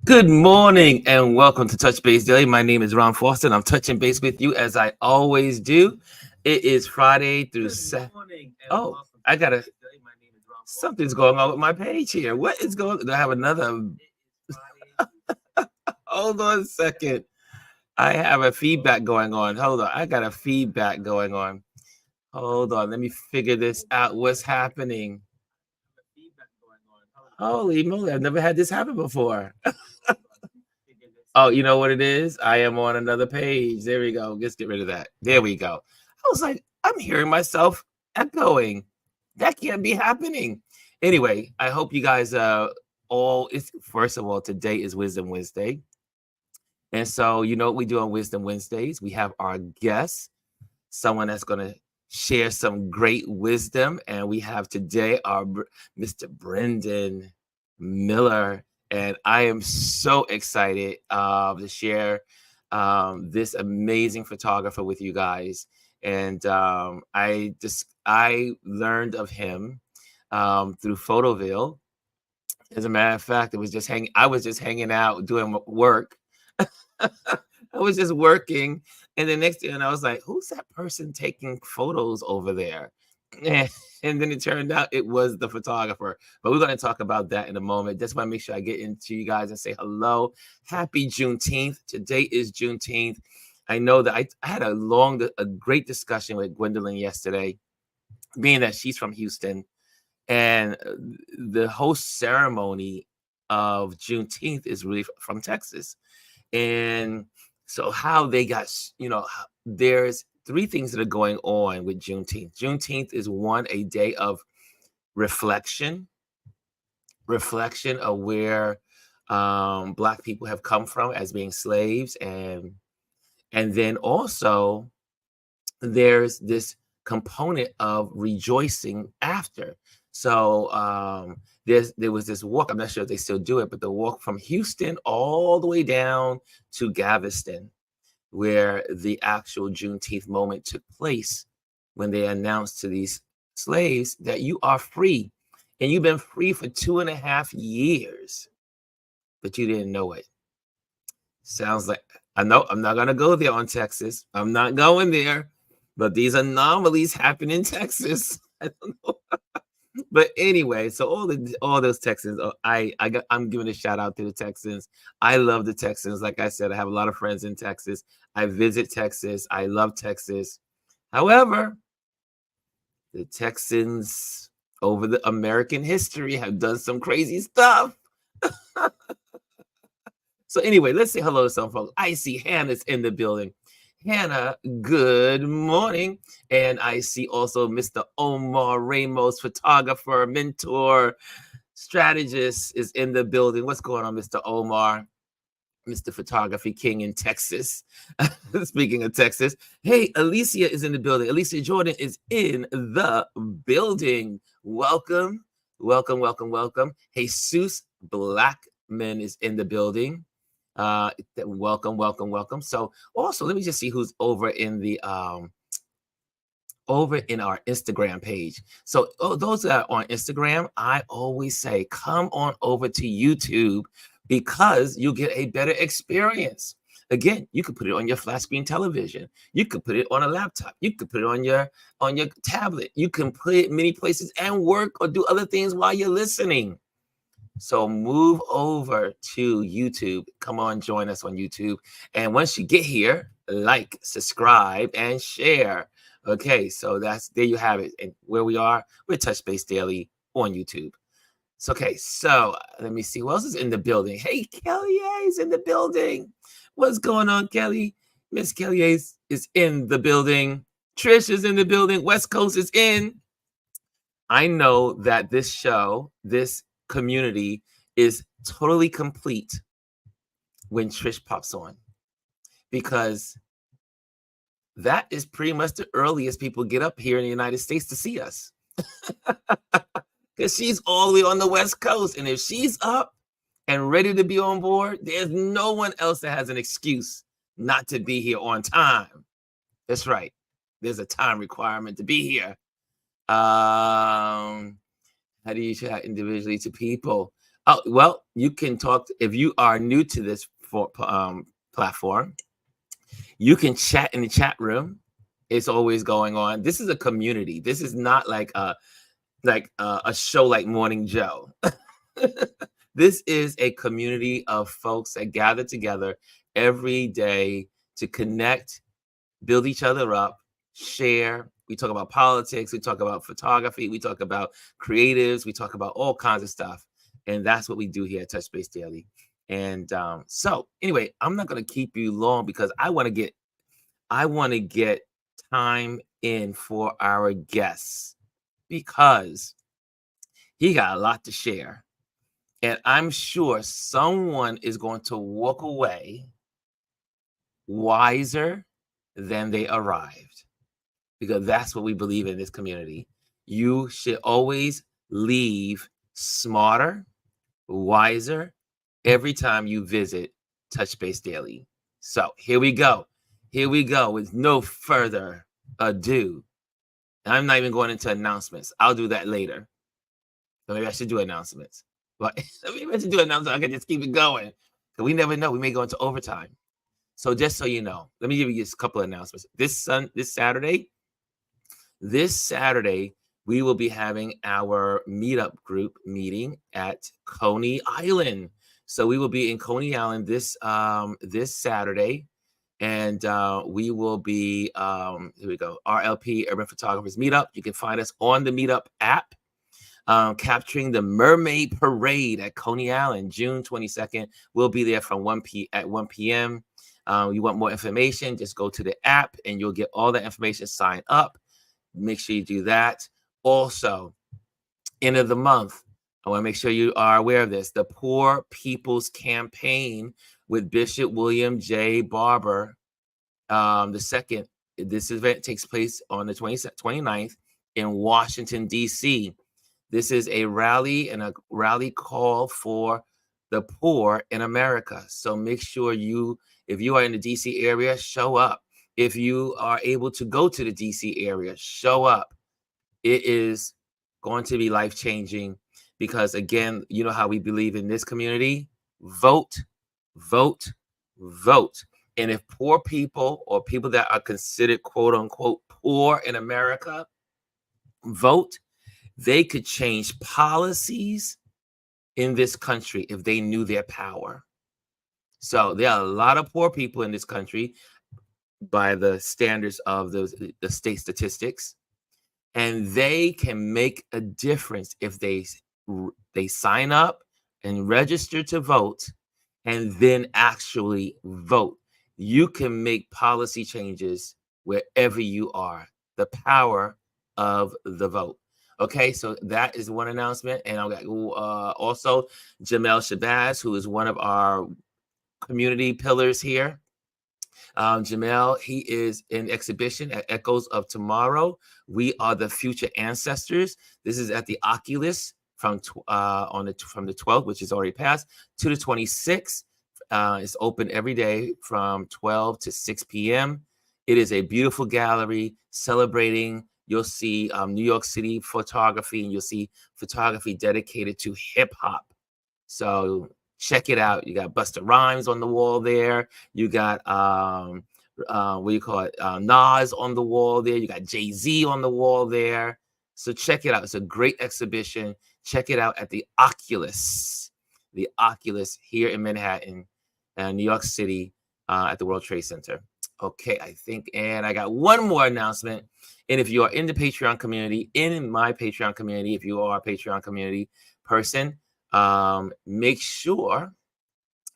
Good morning and welcome to Touch Base Daily. My name is Ron Foster and I'm touching base with you as I always do. It is Friday through Saturday. Oh, I gotta. Something's going on with my page here. What is going on? Do I have another? Hold on a second. I have a feedback going on. Hold on. I got a feedback going on. Hold on. Let me figure this out. What's happening? Holy moly. I've never had this happen before. Oh, you know what it is? I am on another page. There we go. Let's get rid of that. There we go. I was like, I'm hearing myself echoing. That can't be happening. Anyway, I hope you guys all it's first of all, today is Wisdom Wednesday. And so you know what we do on Wisdom Wednesdays? We have our guests, someone that's gonna share some great wisdom. And we have today our Mr. Brendan Miller. And I am so excited to share this amazing photographer with you guys. And I learned of him through Photoville. As a matter of fact, I was just hanging out doing work. I was just working, and the next thing I was like, "Who's that person taking photos over there?" And then it turned out it was the photographer. But we're going to talk about that in a moment. Just want to make sure I get into you guys and say hello. Happy Juneteenth. Today is Juneteenth. I know that I had a great discussion with Gwendolyn yesterday, being that she's from Houston, and the whole ceremony of Juneteenth is really from Texas. And so how they got, there's three things that are going on with Juneteenth. Juneteenth is a day of reflection of where Black people have come from as being slaves. And then also there's this component of rejoicing after. So there was this walk, I'm not sure if they still do it, but the walk from Houston all the way down to Galveston, where the actual Juneteenth moment took place, when they announced to these slaves that you are free. And you've been free for 2.5 years, but you didn't know it. Sounds like, I know I'm not going to go there on Texas. I'm not going there, but these anomalies happen in Texas. I don't know. But anyway, so all those Texans, I'm giving a shout out to the Texans. I love the Texans. Like I said, I have a lot of friends in Texas. I visit Texas. I love Texas. However, the Texans over the American history have done some crazy stuff. So anyway, let's say hello to some folks. I see Hannah's in the building. Hannah, good morning. And I see also Mr. Omar Ramos, photographer, mentor, strategist, is in the building. What's going on, Mr. Omar? Mr. Photography King in Texas. Speaking of Texas, hey, Alicia is in the building. Alicia Jordan is in the building. Welcome, welcome, welcome, welcome. Jesus Blackman is in the building. Welcome, welcome, welcome. So also, let me just see who's over in the over in our Instagram page. So those that are on Instagram, I always say, come on over to YouTube, because you'll get a better experience. Again, you could put it on your flat screen television. You could put it on a laptop. You could put it on your tablet. You can put it many places and work or do other things while you're listening. So move over to YouTube. Come on, join us on YouTube. And once you get here, like, subscribe, and share. Okay, so there you have it. And where we are, we're Touch Base Daily on YouTube. So, okay, so let me see who else is in the building. Hey, Kelly is in the building. What's going on, Kelly? Miss Kelly is in the building. Trish is in the building. West Coast is in. I know that this show, this community, is totally complete when Trish pops on, because that is pretty much the earliest people get up here in the United States to see us. Because she's all the way on the West Coast. And if she's up and ready to be on board, there's no one else that has an excuse not to be here on time. That's right. There's a time requirement to be here. How do you chat individually to people? Oh, well, you can talk if you are new to this platform. You can chat in the chat room. It's always going on. This is a community. This is not a show like Morning Joe. This is a community of folks that gather together every day to connect, build each other up, share. We talk about politics, we talk about photography, we talk about creatives, we talk about all kinds of stuff. And that's what we do here at Touch Base Daily. And so anyway, I'm not going to keep you long because I want to get time in for our guests because he got a lot to share. And I'm sure someone is going to walk away wiser than they arrived, because that's what we believe in this community. You should always leave smarter, wiser every time you visit Touch Base Daily. So here we go. Here we go with no further ado. I'm not even going into announcements. I'll do that later. So maybe I should do announcements. But maybe I should do announcements. I can just keep it going. Because we never know. We may go into overtime. So just so you know, let me give you just a couple of announcements. This Saturday, we will be having our meetup group meeting at Coney Island. So we will be in Coney Island this Saturday. And we will be, here we go, RLP Urban Photographers Meetup. You can find us on the Meetup app. Capturing the Mermaid Parade at Coney Island, June 22nd. We'll be there from 1 p.m. You want more information, just go to the app and you'll get all the information. Sign up. Make sure you do that. Also, end of the month, I want to make sure you are aware of this. The Poor People's Campaign with Bishop William J. Barber, the second. This event takes place on the 29th in Washington, D.C. This is a rally and a rally call for the poor in America. So make sure if you are in the DC area, show up. If you are able to go to the DC area, show up. It is going to be life-changing because, again, you know how we believe in this community. Vote, vote, vote. And if poor people or people that are considered, quote unquote, poor in America vote, they could change policies in this country if they knew their power. So there are a lot of poor people in this country by the standards of the state statistics, and they can make a difference if they sign up and register to vote and then actually vote. You can make policy changes wherever you are. The power of the vote. Okay, so that is one announcement. And I'll also Jamel Shabazz, who is one of our community pillars here. Jamel, he is in exhibition at Echoes of Tomorrow. We Are the Future Ancestors. This is at the Oculus from the 12th, which is already passed, to the 26th. It's open every day from 12 to 6 p.m. It is a beautiful gallery celebrating. You'll see New York City photography, and you'll see photography dedicated to hip hop. So check it out. You got Busta Rhymes on the wall there. You got what do you call it? Nas on the wall there. You got Jay-Z on the wall there. So check it out. It's a great exhibition. Check it out at the Oculus here in Manhattan, New York City, at the World Trade Center. Okay, I think, and I got one more announcement. And if you are in the Patreon community, in my Patreon community, if you are a Patreon community person, make sure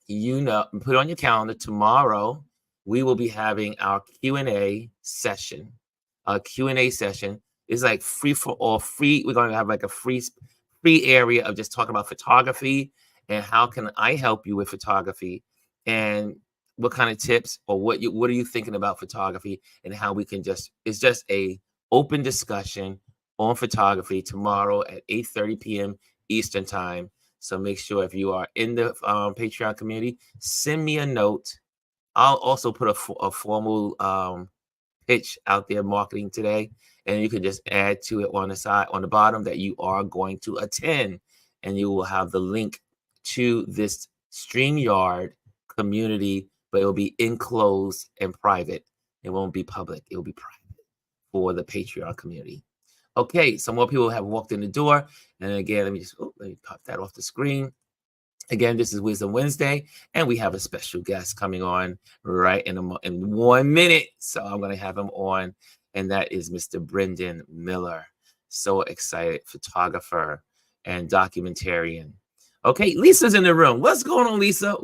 put on your calendar tomorrow. We will be having our Q&A session. A Q&A session is like free for all. Free. We're going to have like a free area of just talking about photography and how can I help you with photography and what kind of tips or what are you thinking about photography and how we can it's just a open discussion on photography tomorrow at 8:30 p.m. Eastern time. So make sure if you are in the Patreon community, send me a note. I'll also put a formal pitch out there marketing today, and you can just add to it on the bottom that you are going to attend, and you will have the link to this StreamYard community, but it will be enclosed and private. It won't be public. It will be private for the Patreon community. Okay, some more people have walked in the door. And again, let me pop that off the screen. Again, this is Wisdom Wednesday, and we have a special guest coming on right in 1 minute. So I'm going to have him on, and that is Mr. Brendan Miller. So excited, photographer and documentarian. Okay, Lisa's in the room. What's going on, Lisa?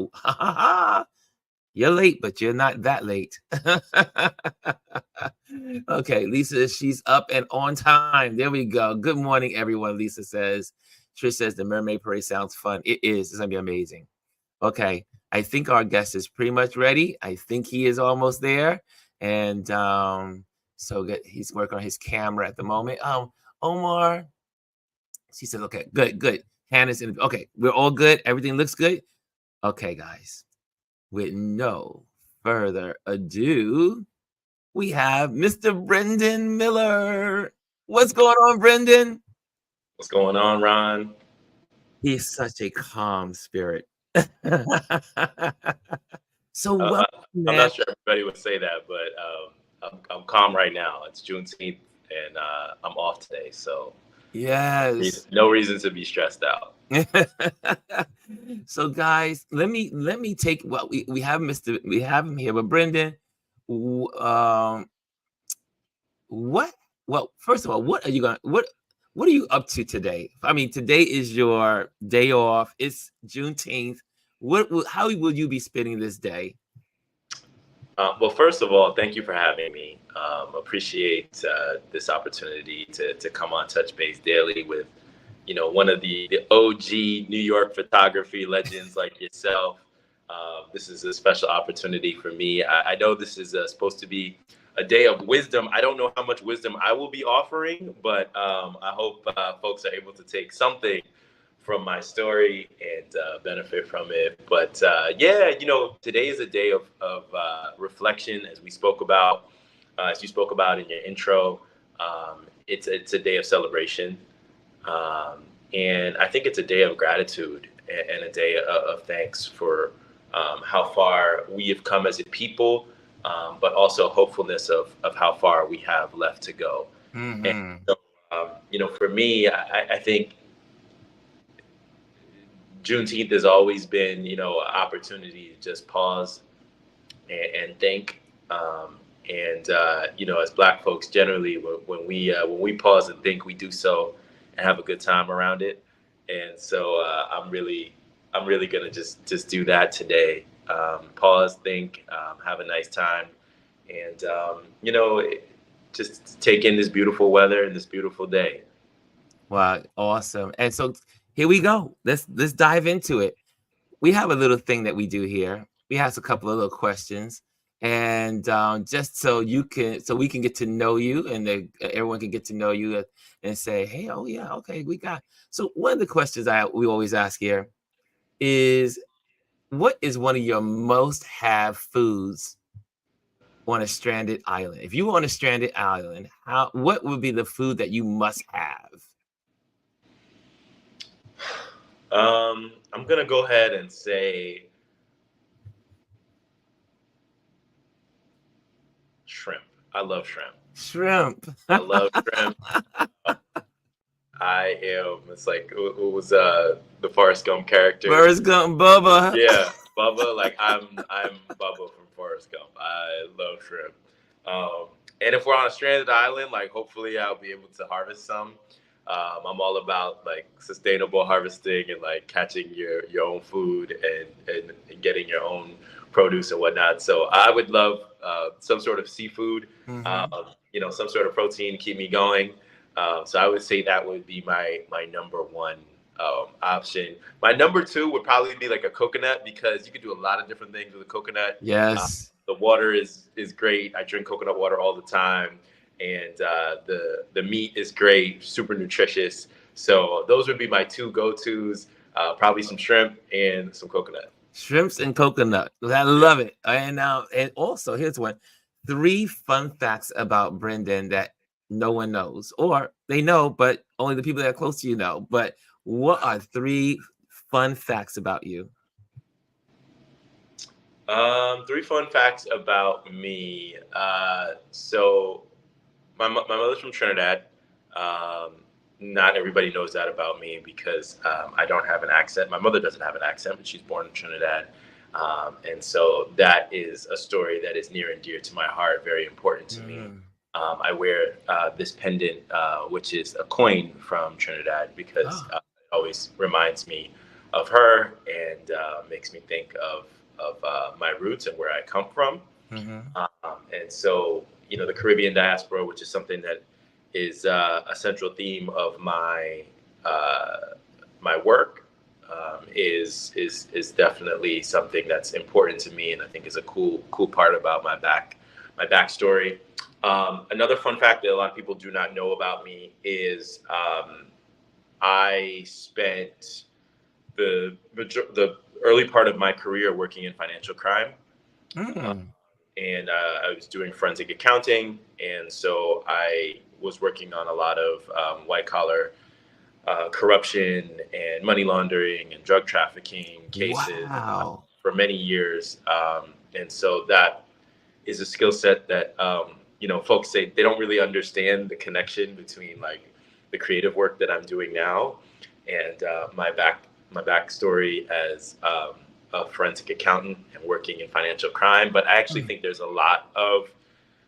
You're late, but you're not that late. Okay, Lisa, she's up and on time. There we go. Good morning, everyone, Lisa says. Trish says the Mermaid Parade sounds fun. It is. It's going to be amazing. Okay, I think our guest is pretty much ready. I think he is almost there. And so he's working on his camera at the moment. Omar, she said, okay, good. Hannah's in. Okay, we're all good. Everything looks good. Okay, guys, with no further ado, we have Mr. Brendan Miller. What's going on, Brendan? What's going on, Ron? He's such a calm spirit. So I'm not sure everybody would say that, but I'm calm right now. It's Juneteenth, and I'm off today, so yes, no reason to be stressed out. So, guys, let me take we have him here, but Brendan, what? Well, first of all, what are you up to today? I mean, today is your day off. It's Juneteenth. How will you be spending this day? Well, first of all, thank you for having me. Appreciate this opportunity to come on Touch Base Daily with, one of the OG New York photography legends like yourself. This is a special opportunity for me. I know this is supposed to be a day of wisdom. I don't know how much wisdom I will be offering, but I hope folks are able to take something from my story and benefit from it. But yeah, today is a day of reflection, as we spoke about, as you spoke about in your intro. It's a day of celebration, and I think it's a day of gratitude and a day of thanks for how far we have come as a people. But also hopefulness of how far we have left to go. Mm-hmm. And so, for me, I think Juneteenth has always been, an opportunity to just pause and think. As Black folks, generally, when we pause and think, we do so and have a good time around it. And so I'm really gonna just do that today. Pause, think, have a nice time, and just take in this beautiful weather and this beautiful day. Wow, awesome! And so here we go. Let's dive into it. We have a little thing that we do here. We ask a couple of little questions, and just so we can get to know you, and everyone can get to know you and say, hey, oh yeah, okay, we got. So one of the questions we always ask here is, what is one of your most have foods on a stranded island? If you were on a stranded island, what would be the food that you must have? I'm gonna go ahead and say shrimp. I love shrimp. Shrimp. I love shrimp. It's like, it was the Forrest Gump character. Forrest Gump, Bubba. Yeah, Bubba. Like, I'm Bubba from Forrest Gump. I love shrimp. And if we're on a stranded island, like, hopefully I'll be able to harvest some. I'm all about like sustainable harvesting and like catching your own food and getting your own produce and whatnot. So I would love some sort of seafood, mm-hmm. Some sort of protein to keep me going. So I would say that would be my number one option. My number two would probably be like a coconut, because you could do a lot of different things with a coconut. Yes. The water is great. I drink coconut water all the time. And the meat is great, super nutritious. So those would be my two go-tos, probably some shrimp and some coconut. Shrimps and coconut. I love it. And also, here's one. 3 fun facts about Brendan that no one knows, or they know, but only the people that are close to you know. But what are 3 fun facts about you. 3 fun facts about me. So my mother's from Trinidad. Um, Not everybody knows that about me because I don't have an accent. My mother doesn't have an accent, but she's born in Trinidad. And so that is a story that is near and dear to my heart, very important to me. Mm. I wear this pendant, which is a coin from Trinidad, because Oh. it always reminds me of her and makes me think of my roots and where I come from. Mm-hmm. And so, the Caribbean diaspora, which is something that is a central theme of uh, my work, is definitely something that's important to me, and I think is a cool part about my backstory. Another fun fact that a lot of people do not know about me is I spent the early part of my career working in financial crime. Uh, Mm. and I was doing forensic accounting, and so I was working on a lot of white collar corruption and money laundering and drug trafficking cases Wow. for many years. And so that is a skill set that folks say they don't really understand the connection between like the creative work that I'm doing now and my backstory as a forensic accountant and working in financial crime. But I actually Mm. think there's a lot of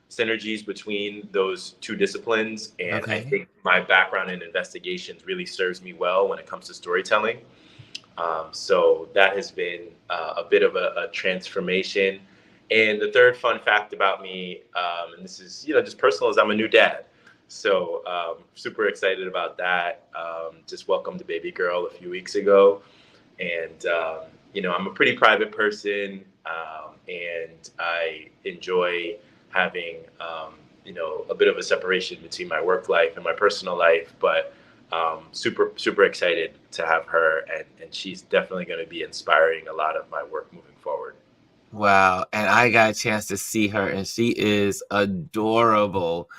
synergies between those two disciplines, and I Okay. think my background in investigations really serves me well when it comes to storytelling. So that has been a bit of a transformation. And the third fun fact about me, and this is just personal, is I'm a new dad. So super excited about that. Just welcomed a baby girl a few weeks ago, and I'm a pretty private person, and I enjoy having a bit of a separation between my work life and my personal life, but super excited to have her, and she's definitely going to be inspiring a lot of my work moving forward. Wow. And I got a chance to see her, and she is adorable.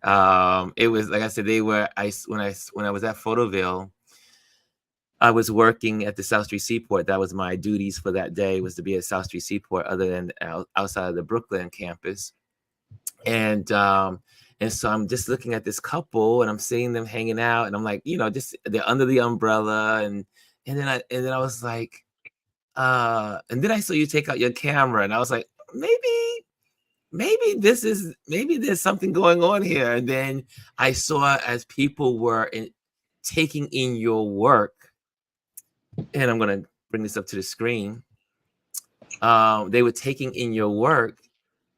It was like I said, when I was at Photoville, I was working at the South Street Seaport. That was my duties for that day, was to be at South Street Seaport, other than outside of the Brooklyn campus. And so I'm just looking at this couple, and I'm seeing them hanging out, and I'm like, just they're under the umbrella, and then I was like, and then I saw you take out your camera, and I was like, maybe there's something going on here. And then I saw, as people were taking in your work, and I'm gonna bring this up to the screen. They were taking in your work.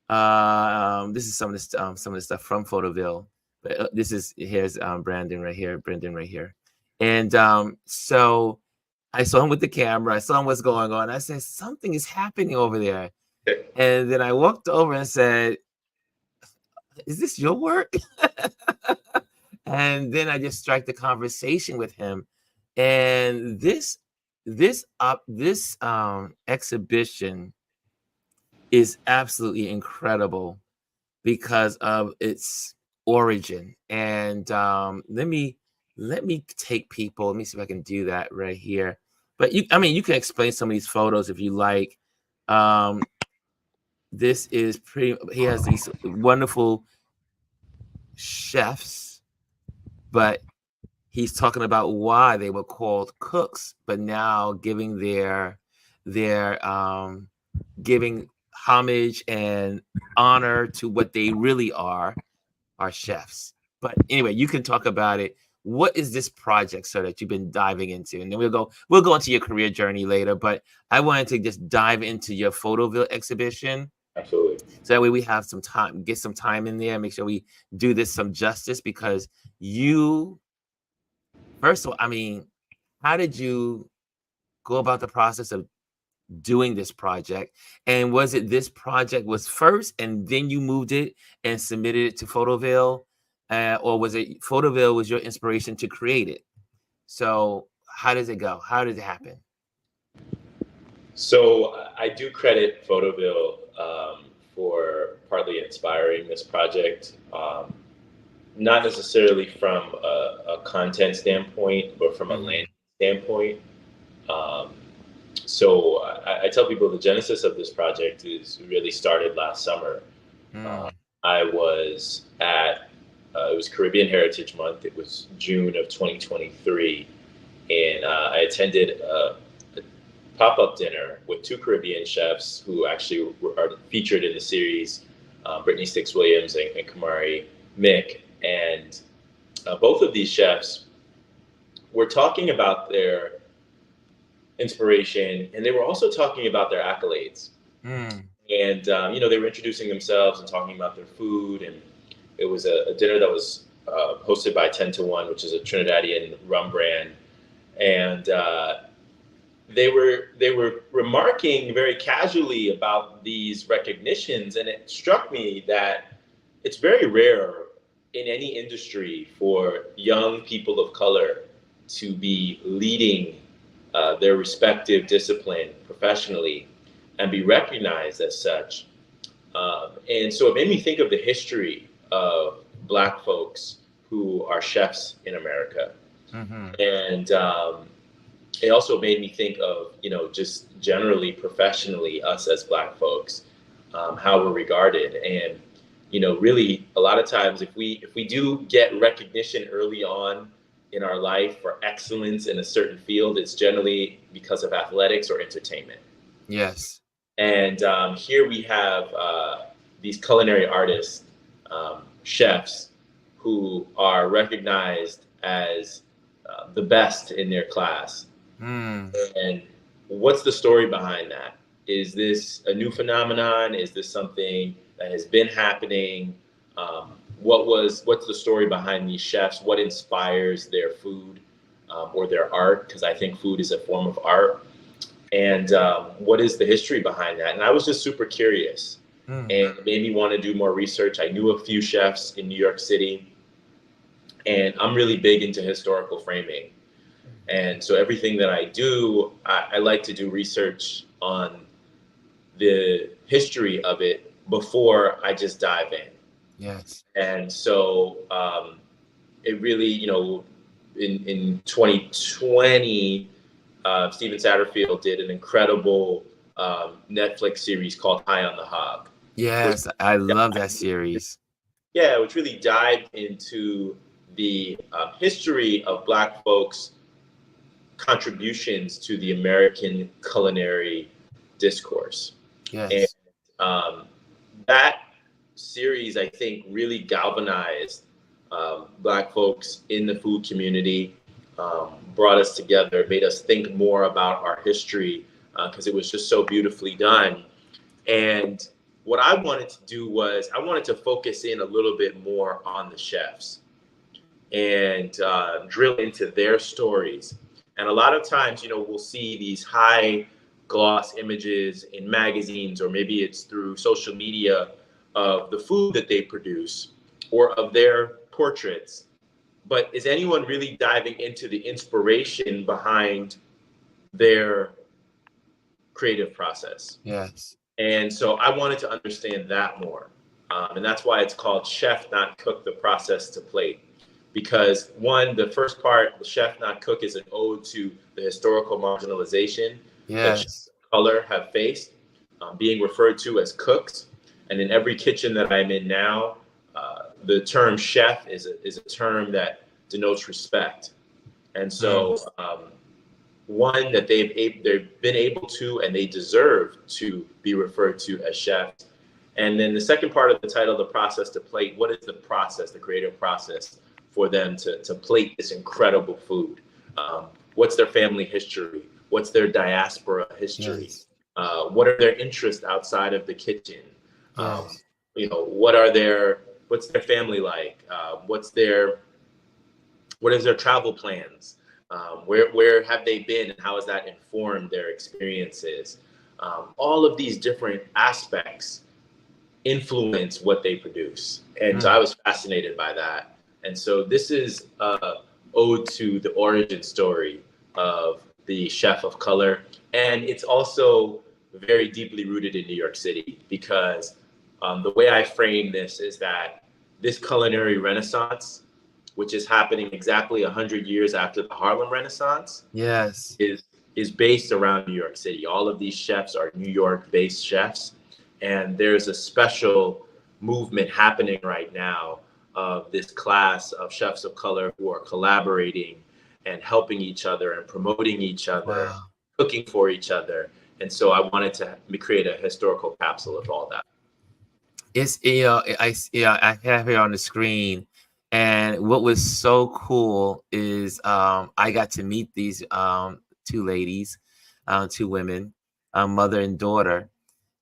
This is some of the stuff from Photoville. But here's Brendan right here, and so I saw him with the camera. I saw him what's going on. I said, something is happening over there. And then I walked over and said, is this your work? And then I just strike the conversation with him. And this exhibition is absolutely incredible because of its origin. And let me take people. Let me see if I can do that right here. But you can explain some of these photos if you like. This is pretty. He has these wonderful chefs, but he's talking about why they were called cooks, but now their giving homage and honor to what they really are chefs. But anyway, you can talk about it. What is this project, sir, that you've been diving into? And then we'll go into your career journey later, but I wanted to just dive into your Photoville exhibition. Absolutely. So that way we have some time, get some time in there, make sure we do this some justice, because first of all, how did you go about the process of doing this project? And was it this project was first and then you moved it and submitted it to Photoville? Or was it Photoville was your inspiration to create it? So how does it go? How did it happen? So I do credit Photoville for partly inspiring this project, not necessarily from a content standpoint, but from a landing standpoint. Um, so I tell people the genesis of this project is really started last summer. Uh, Mm. I was at it was Caribbean Heritage Month. It was June of 2023, and I attended a pop-up dinner with two Caribbean chefs who actually are featured in the series, Brittany Sticks Williams and Kamari Mick, and both of these chefs were talking about their inspiration, and they were also talking about their accolades. Mm. And they were introducing themselves and talking about their food. And it was a dinner that was hosted by 10 to 1, which is a Trinidadian rum brand. And they were remarking very casually about these recognitions, and it struck me that it's very rare in any industry for young people of color to be leading their respective discipline professionally and be recognized as such. And so it made me think of the history of Black folks who are chefs in America. Mm-hmm. And it also made me think of, just generally professionally, us as Black folks, how we're regarded. And, really a lot of times if we do get recognition early on in our life for excellence in a certain field, it's generally because of athletics or entertainment. Yes. And here we have these culinary artists, chefs, who are recognized as the best in their class. Mm. And what's the story behind that? Is this a new phenomenon? Is this something that has been happening? What's the story behind these chefs? What inspires their food or their art? Because I think food is a form of art. And what is the history behind that? And I was just super curious, Mm. and it made me want to do more research. I knew a few chefs in New York City, and I'm really big into historical framing. And so everything that I do, I like to do research on the history of it before I just dive in. Yes. And so it really, in 2020, Steven Satterfield did an incredible Netflix series called High on the Hog, which Yes. I love that series. which really dived into the history of Black folks' contributions to the American culinary discourse. And Yes. um, that series, I think, really galvanized Black folks in the food community, brought us together, made us think more about our history because it was just so beautifully done. And what I wanted to do was I wanted to focus in a little bit more on the chefs and drill into their stories. And a lot of times, we'll see these high gloss images in magazines, or maybe it's through social media of the food that they produce or of their portraits. But is anyone really diving into the inspiration behind their creative process? Yes. And so I wanted to understand that more. And that's why it's called Chef Not Cook, the Process to Plate. Because one, the first part, the Chef Not Cook, is an ode to the historical marginalization that chefs Yes. of color have faced, being referred to as cooks. And in every kitchen that I'm in now, the term chef is a term that denotes respect. And Mm. so one, that they've been able to, and they deserve to be referred to as chefs. And then the second part of the title, The Process to Plate, what is the process, the creative process for them to plate this incredible food? What's their family history? What's their diaspora history? Yes. What are their interests outside of the kitchen? Um, Yes. what's their family like? What is their travel plans? Where have they been, and how has that informed their experiences? All of these different aspects influence what they produce, and so I Mm. was fascinated by that. And so this is a ode to the origin story of the chef of color, and it's also very deeply rooted in New York City, because the way I frame this is that this culinary renaissance, which is happening exactly 100 years after the Harlem Renaissance, Yes. is is based around New York City. All of these chefs are New York-based chefs, and there's a special movement happening right now of this class of chefs of color who are collaborating and helping each other and promoting each other, Wow. cooking for each other. And so I wanted to create a historical capsule of all that. It's I have it on the screen, and what was so cool is I got to meet these two ladies, two women, mother and daughter,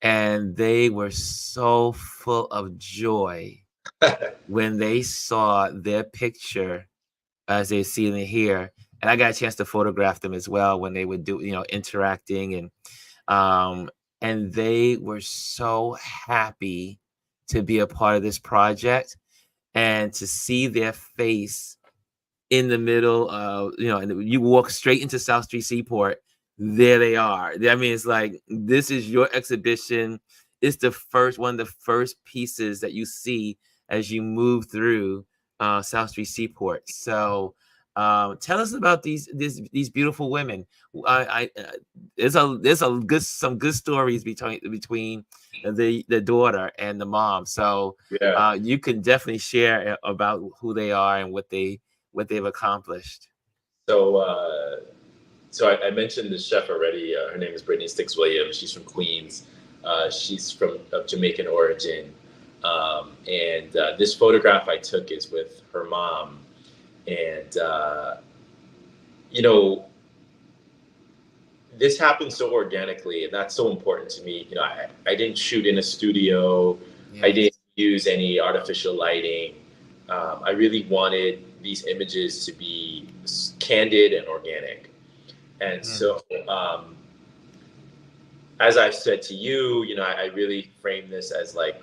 and they were so full of joy when they saw their picture as they see it here. And I got a chance to photograph them as well when they would do, interacting, um, and they were so happy to be a part of this project and to see their face in the middle of, and you walk straight into South Street Seaport. There they are. I mean, it's like, this is your exhibition. It's one of the first pieces that you see as you move through South Street Seaport. So tell us about these beautiful women. There's some good stories between the daughter and the mom. So Yeah. you can definitely share about who they are and what they've accomplished. So I mentioned this chef already. Her name is Brittany Sticks Williams. She's from Queens. She's of Jamaican origin. And this photograph I took is with her mom. And, this happened so organically, and that's so important to me. I didn't shoot in a studio. Yes. I didn't use any artificial lighting. I really wanted these images to be candid and organic. And so, as I've said to you, I really frame this as like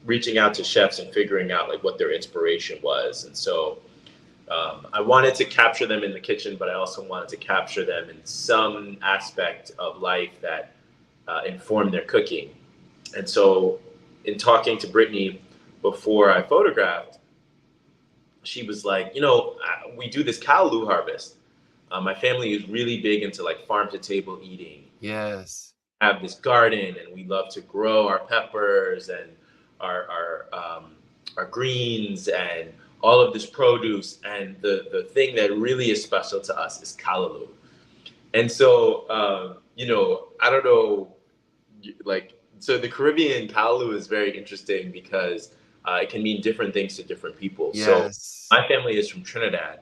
reaching out to chefs and figuring out like what their inspiration was. And so I wanted to capture them in the kitchen, but I also wanted to capture them in some aspect of life that informed their cooking. And so in talking to Brittany before I photographed, she was like, we do this callaloo harvest. My family is really big into like farm to table eating. Yes. Have this garden, and we love to grow our peppers and our greens and all of this produce. And the thing that really is special to us is callaloo. And so, I don't know, so the Caribbean callaloo is very interesting because it can mean different things to different people. Yes. So my family is from Trinidad.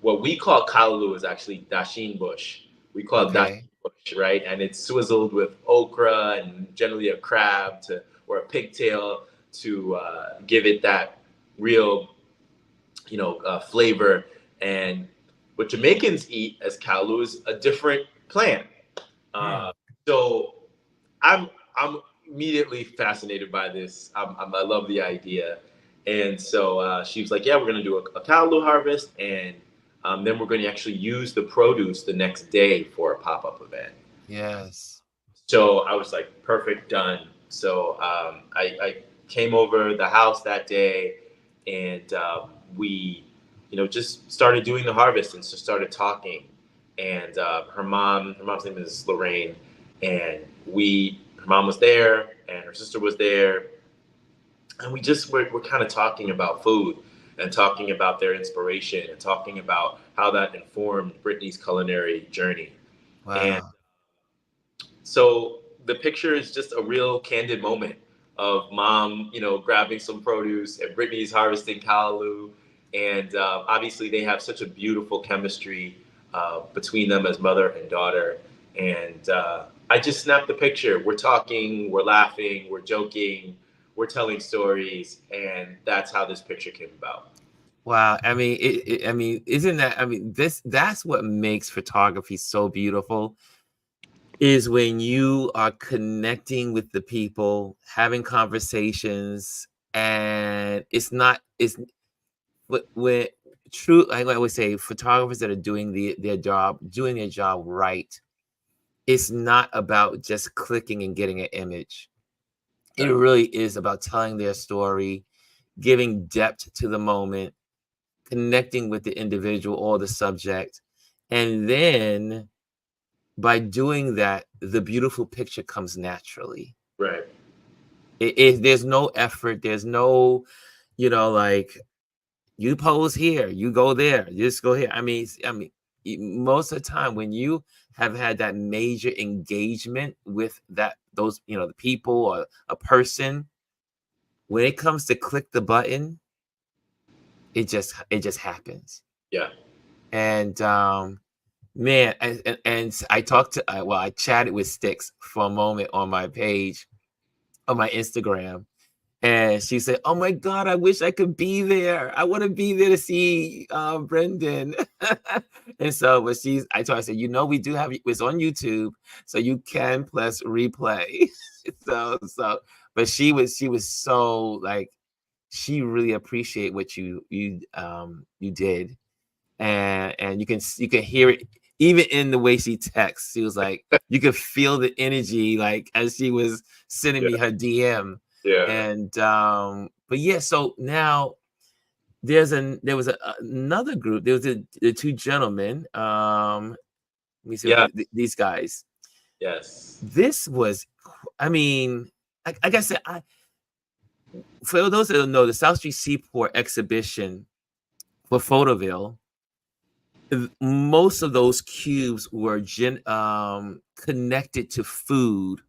What we call callaloo is actually dasheen bush. We call it dasheen bush, right? And it's swizzled with okra and generally a crab or a pigtail to give it that real, flavor. And what Jamaicans eat as callaloo is a different plant. So I'm immediately fascinated by this. I love the idea. And so she was like, yeah, we're going to do a callaloo harvest. And then we're going to actually use the produce the next day for a pop-up event. Yes. So I was like, perfect, done. So I came over the house that day, and we, just started doing the harvest and just started talking. And her mom's name is Lorraine, and her mom was there, and her sister was there, and we just were kind of talking about food and talking about their inspiration and talking about how that informed Brittany's culinary journey. Wow. And so the picture is just a real candid moment of mom, grabbing some produce, and Brittany's harvesting callaloo. And obviously they have such a beautiful chemistry between them as mother and daughter. And I just snapped the picture. We're talking, we're laughing, we're joking, we're telling stories, and that's how this picture came about. Wow. I mean, that's what makes photography so beautiful, is when you are connecting with the people, having conversations, and when true, I always say, photographers that are doing their job right, it's not about just clicking and getting an image. It really is about telling their story, giving depth to the moment, connecting with the individual or the subject, And then by doing that, the beautiful picture comes naturally. Right. There's no effort. There's no, like, you pose here, you go there, you just go here. I mean, most of the time when you have had that major engagement with those, the people or a person, when it comes to click the button, it just happens. Yeah. And man, and I talked to I chatted with Sticks for a moment on my page, on my Instagram. And she said, "Oh my God, I wish I could be there. I want to be there to see Brendan." And so, I told her, I said, we do have it's on YouTube, so you can plus replay. But she was so like, she really appreciate what you did, and you can hear it even in the way she texts. She was like, you could feel the energy, like as she was sending me her DM. Yeah. And but yeah, so now there was another group. There was the two gentlemen. Let me see these guys. Yes. This was, I mean, like I said, for those that don't know, the South Street Seaport exhibition for Photoville, most of those cubes were connected to food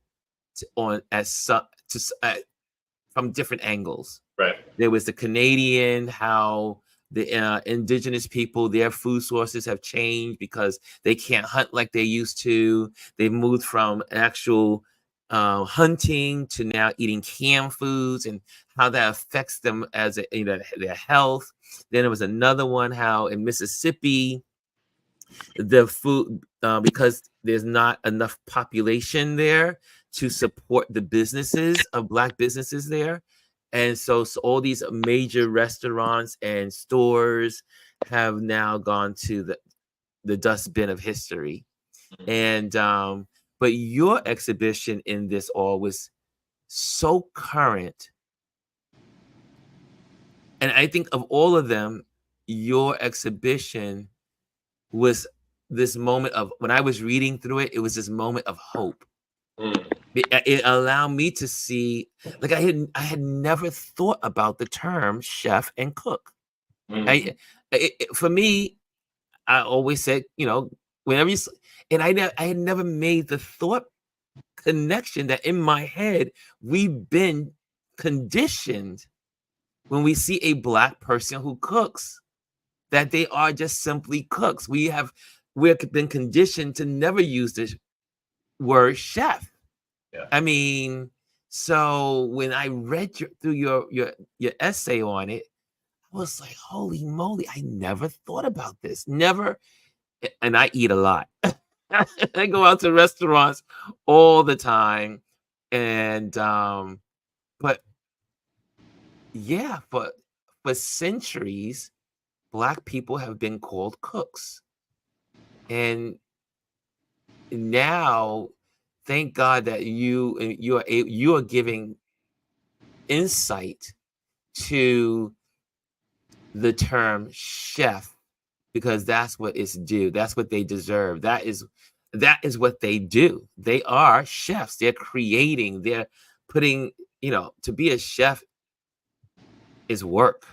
from different angles. Right. There was the Canadian, how the indigenous people, their food sources have changed because they can't hunt like they used to. They've moved from actual hunting to now eating canned foods, and how that affects them as their health. Then there was another one, how in Mississippi, the food, because there's not enough population there to support the businesses of Black businesses there. And so all these major restaurants and stores have now gone to the dustbin of history. And but your exhibition in this all was so current. And I think of all of them, your exhibition was this moment of, when I was reading through it, it was this moment of hope. It allowed me to see, like, I had never thought about the term chef and cook. For me, I always said, whenever and I had never made the thought connection that in my head, we've been conditioned when we see a Black person who cooks, that they are just simply cooks. We've been conditioned to never use the word chef. Yeah. I mean, so when I read through your essay on it, I was like, holy moly, I never thought about this. Never. And I eat a lot. I go out to restaurants all the time. And but yeah, for centuries, Black people have been called cooks. And now, thank God that you are giving insight to the term chef, because that's what it's due. That's what they deserve. That is what they do. They are chefs. They're creating. They're putting. To be a chef is work.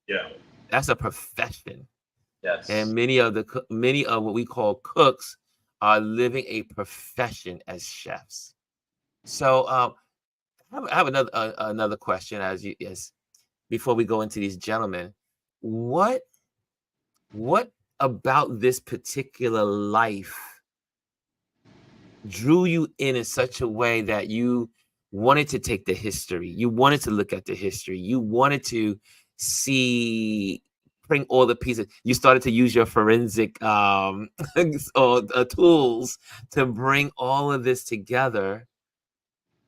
Yeah. That's a profession. Yes. And many of what we call cooks are living a profession as chefs. So I have another question as before we go into these gentlemen. What about this particular life drew you in such a way that you wanted to take the history, you wanted to look at the history, you wanted to bring all the pieces, you started to use your forensic tools to bring all of this together,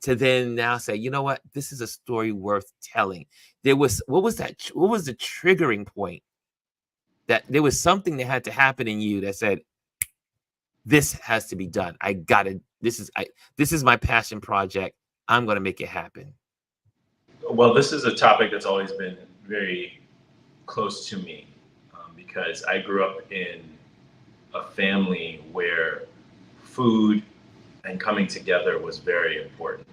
to then now say, you know what, this is a story worth telling. What was the triggering point, that there was something that had to happen in you that said, this has to be done. This is my passion project. I'm going to make it happen. Well, this is a topic that's always been very close to me, because I grew up in a family where food and coming together was very important.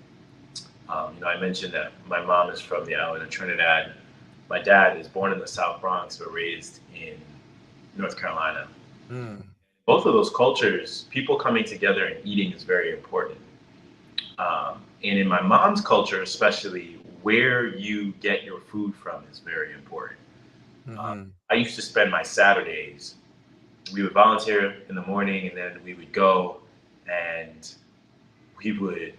I mentioned that my mom is from the island of Trinidad. My dad is born in the South Bronx, but raised in North Carolina. Mm. Both of those cultures, people coming together and eating is very important. And in my mom's culture, especially, where you get your food from is very important. Mm-hmm. I used to spend my Saturdays, we would volunteer in the morning, and then we would go and we would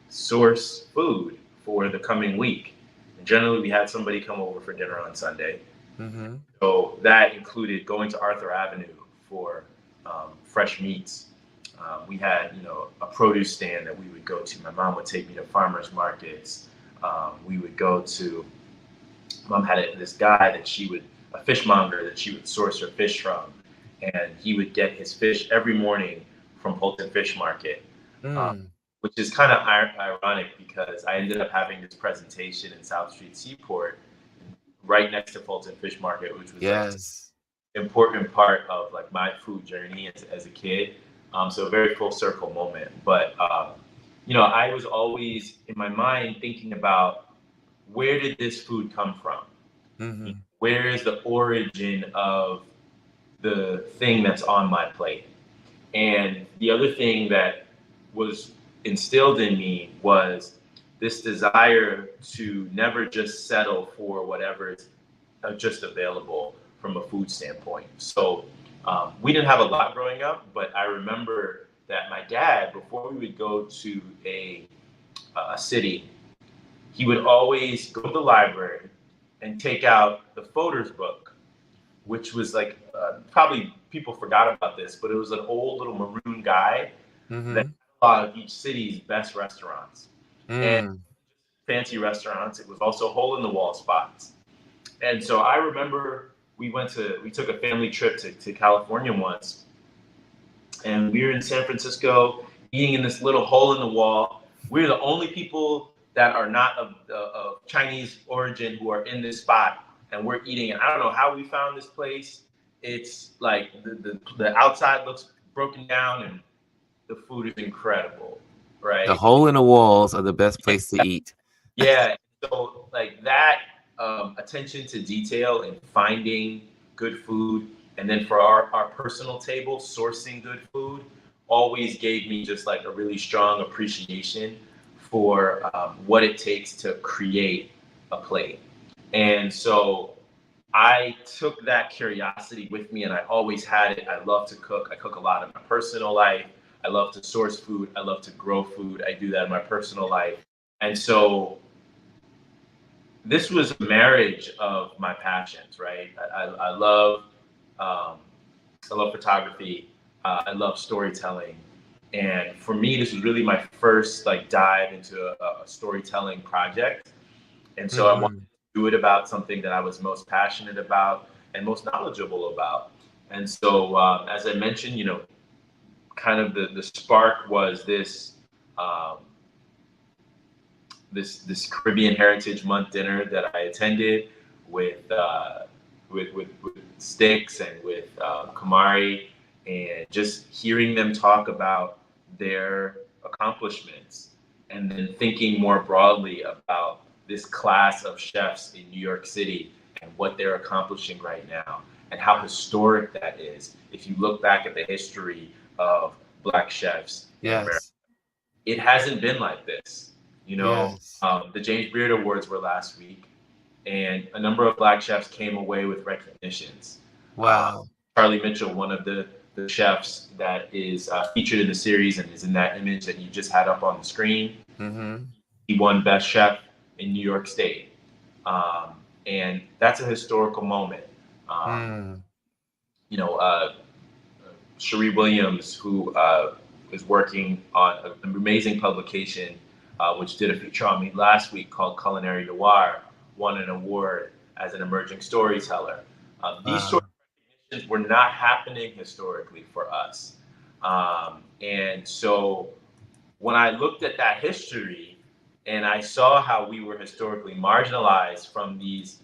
source food for the coming week. And generally, we had somebody come over for dinner on Sunday. Mm-hmm. So that included going to Arthur Avenue for fresh meats. We had, a produce stand that we would go to. My mom would take me to farmers markets. We would go to. Mom had this guy a fishmonger that she would source her fish from, and he would get his fish every morning from Fulton Fish Market, Mm. which is kind of ironic because I ended up having this presentation in South Street Seaport, right next to Fulton Fish Market, which was Yes. an important part of like my food journey as a kid. So a very full circle moment. But I was always in my mind thinking about where did this food come from? Mm-hmm. Where is the origin of the thing that's on my plate? And the other thing that was instilled in me was this desire to never just settle for whatever is just available from a food standpoint. So we didn't have a lot growing up, but I remember that my dad, before we would go to a city, he would always go to the library and take out the Fodor's book, which was like probably people forgot about this, but it was an old little maroon guide that Mm-hmm. had a lot of each city's best restaurants and Mm. fancy restaurants. It was also hole in the wall spots. And so I remember we took a family trip to California once, and we were in San Francisco eating in this little hole in the wall. We're the only people that are not of Chinese origin who are in this spot, and we're eating it. I don't know how we found this place. It's like the outside looks broken down, and the food is incredible, The right? hole in the walls are the best place to eat. Yeah. So like that attention to detail and finding good food, and then for our personal table, sourcing good food always gave me just like a really strong appreciation for what it takes to create a plate. And so I took that curiosity with me, and I always had it. I love to cook. I cook a lot in my personal life. I love to source food. I love to grow food. I do that in my personal life. And so this was a marriage of my passions, right? Um, I love photography. I love storytelling, and for me, this was really my first like dive into a storytelling project. And so I wanted Mm-hmm. to do it about something that I was most passionate about and most knowledgeable about. And so, as I mentioned, kind of the spark was um, this Caribbean Heritage Month dinner that I attended with with Sticks and with Kamari, and just hearing them talk about their accomplishments, and then thinking more broadly about this class of chefs in New York City and what they're accomplishing right now, and how historic that is. If you look back at the history of Black chefs in America, Yes. it hasn't been like this. Yes. The James Beard Awards were last week, and a number of Black chefs came away with recognitions. Uh, Wow. Charlie Mitchell, one of the chefs that is featured in the series and is in that image that you just had up on the screen, Mm-hmm. he won Best Chef in New York State. Um, and that's a historical moment. Um, Mm. you know, uh, Cherie Williams, who is working on an amazing publication, which did a feature on me last week called Culinary Noir, won an award as an emerging storyteller. These sort Wow. of recognitions were not happening historically for us. And so when I looked at that history and I saw how we were historically marginalized from these,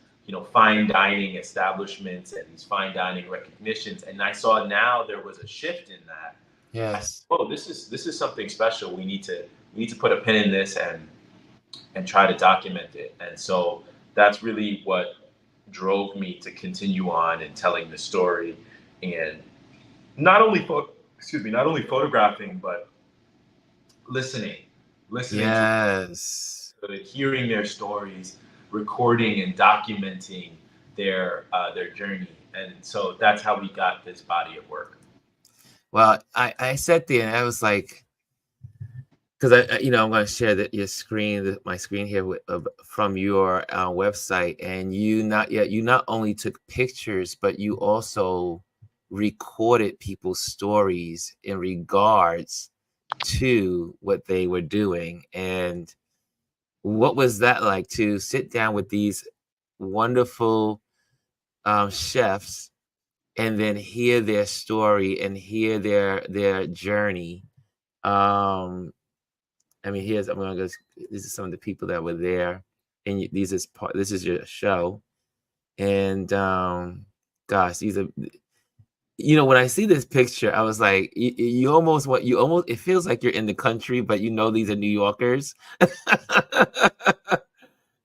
fine dining establishments and these fine dining recognitions. And I saw now there was a shift in that. I said, Yes. oh, this is something special. We need to put a pin in this and try to document it. And so that's really what drove me to continue on and telling the story, and not only not only photographing, but listening Yes. to hearing their stories, recording and documenting their journey. And so that's how we got this body of work. Well, I sat there and I was like, because I'm going to share my screen here from your website, and you not only took pictures, but you also recorded people's stories in regards to what they were doing. And what was that like to sit down with these wonderful chefs and then hear their story and hear their journey? I mean, I'm gonna go. These are some of the people that were there, and this is your show, and gosh, these are. When I see this picture, I was like, it feels like you're in the country, but these are New Yorkers.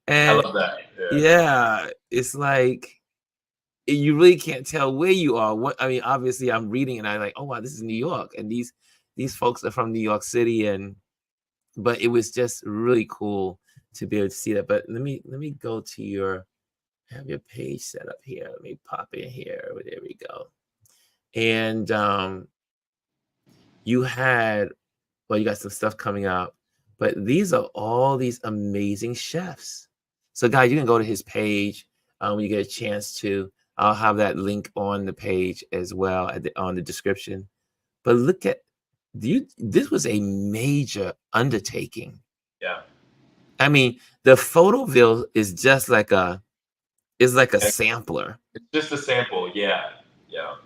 I And love that. Yeah. yeah, it's like you really can't tell where you are. Obviously, I'm reading and I'm like, oh wow, this is New York, and these folks are from New York City, but it was just really cool to be able to see that. But let me go to have your page set up here. Let me pop in here. There we go. And you got some stuff coming up, but these are all these amazing chefs. So guys, you can go to his page when you get a chance to. I'll have that link on the page as well on the description. But look at this was a major undertaking. Yeah. I mean, the Photoville is just like a sampler. It's just a sample. Yeah. Yeah.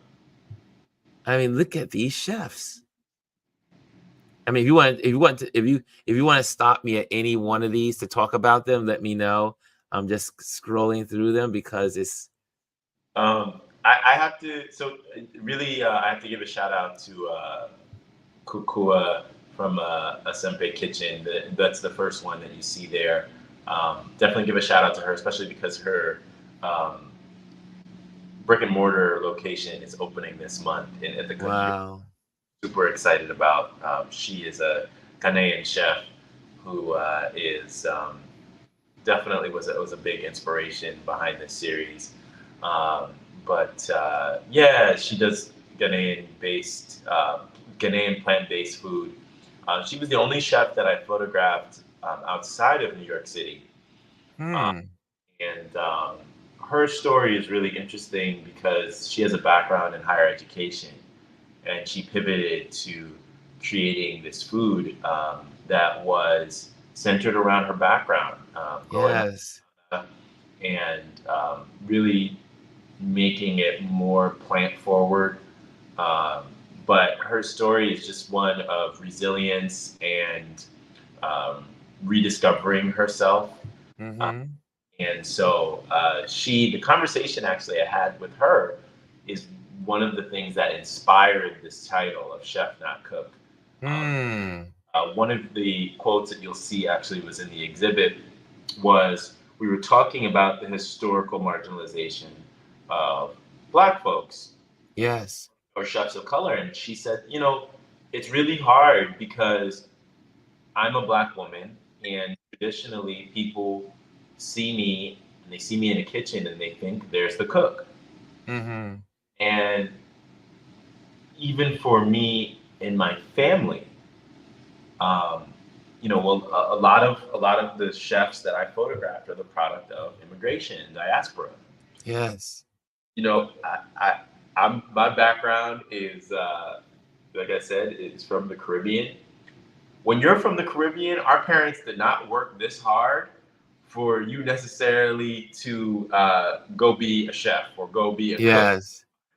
I mean, look at these chefs. I mean, if you want to stop me at any one of these to talk about them, let me know. I'm just scrolling through them because it's. I have to. So really, I have to give a shout out to Kukua from Asempe Kitchen. That's the first one that you see there. Definitely give a shout out to her, especially because her brick and mortar location is opening this month at the country. Wow. Super excited about. She is a Ghanaian chef who is definitely was a big inspiration behind this series. Yeah, she does Ghanaian plant-based food. She was the only chef that I photographed outside of New York City. And her story is really interesting because she has a background in higher education, and she pivoted to creating this food that was centered around her background, Yes. and really making it more plant forward. But her story is just one of resilience and rediscovering herself. And so the conversation actually I had with her is one of the things that inspired this title of Chef Not Cook. One of the quotes that you'll see actually was in the exhibit was, we were talking about the historical marginalization of Black folks. Yes. Or chefs of color. And she said, it's really hard because I'm a Black woman, and traditionally people see me and they see me in a kitchen and they think there's the cook. And even for me and my family, a lot of the chefs that I photographed are the product of immigration and diaspora. Yes. My background is, like I said, is from the Caribbean. When you're from the Caribbean, our parents did not work this hard for you necessarily to go be a chef or go be a cook,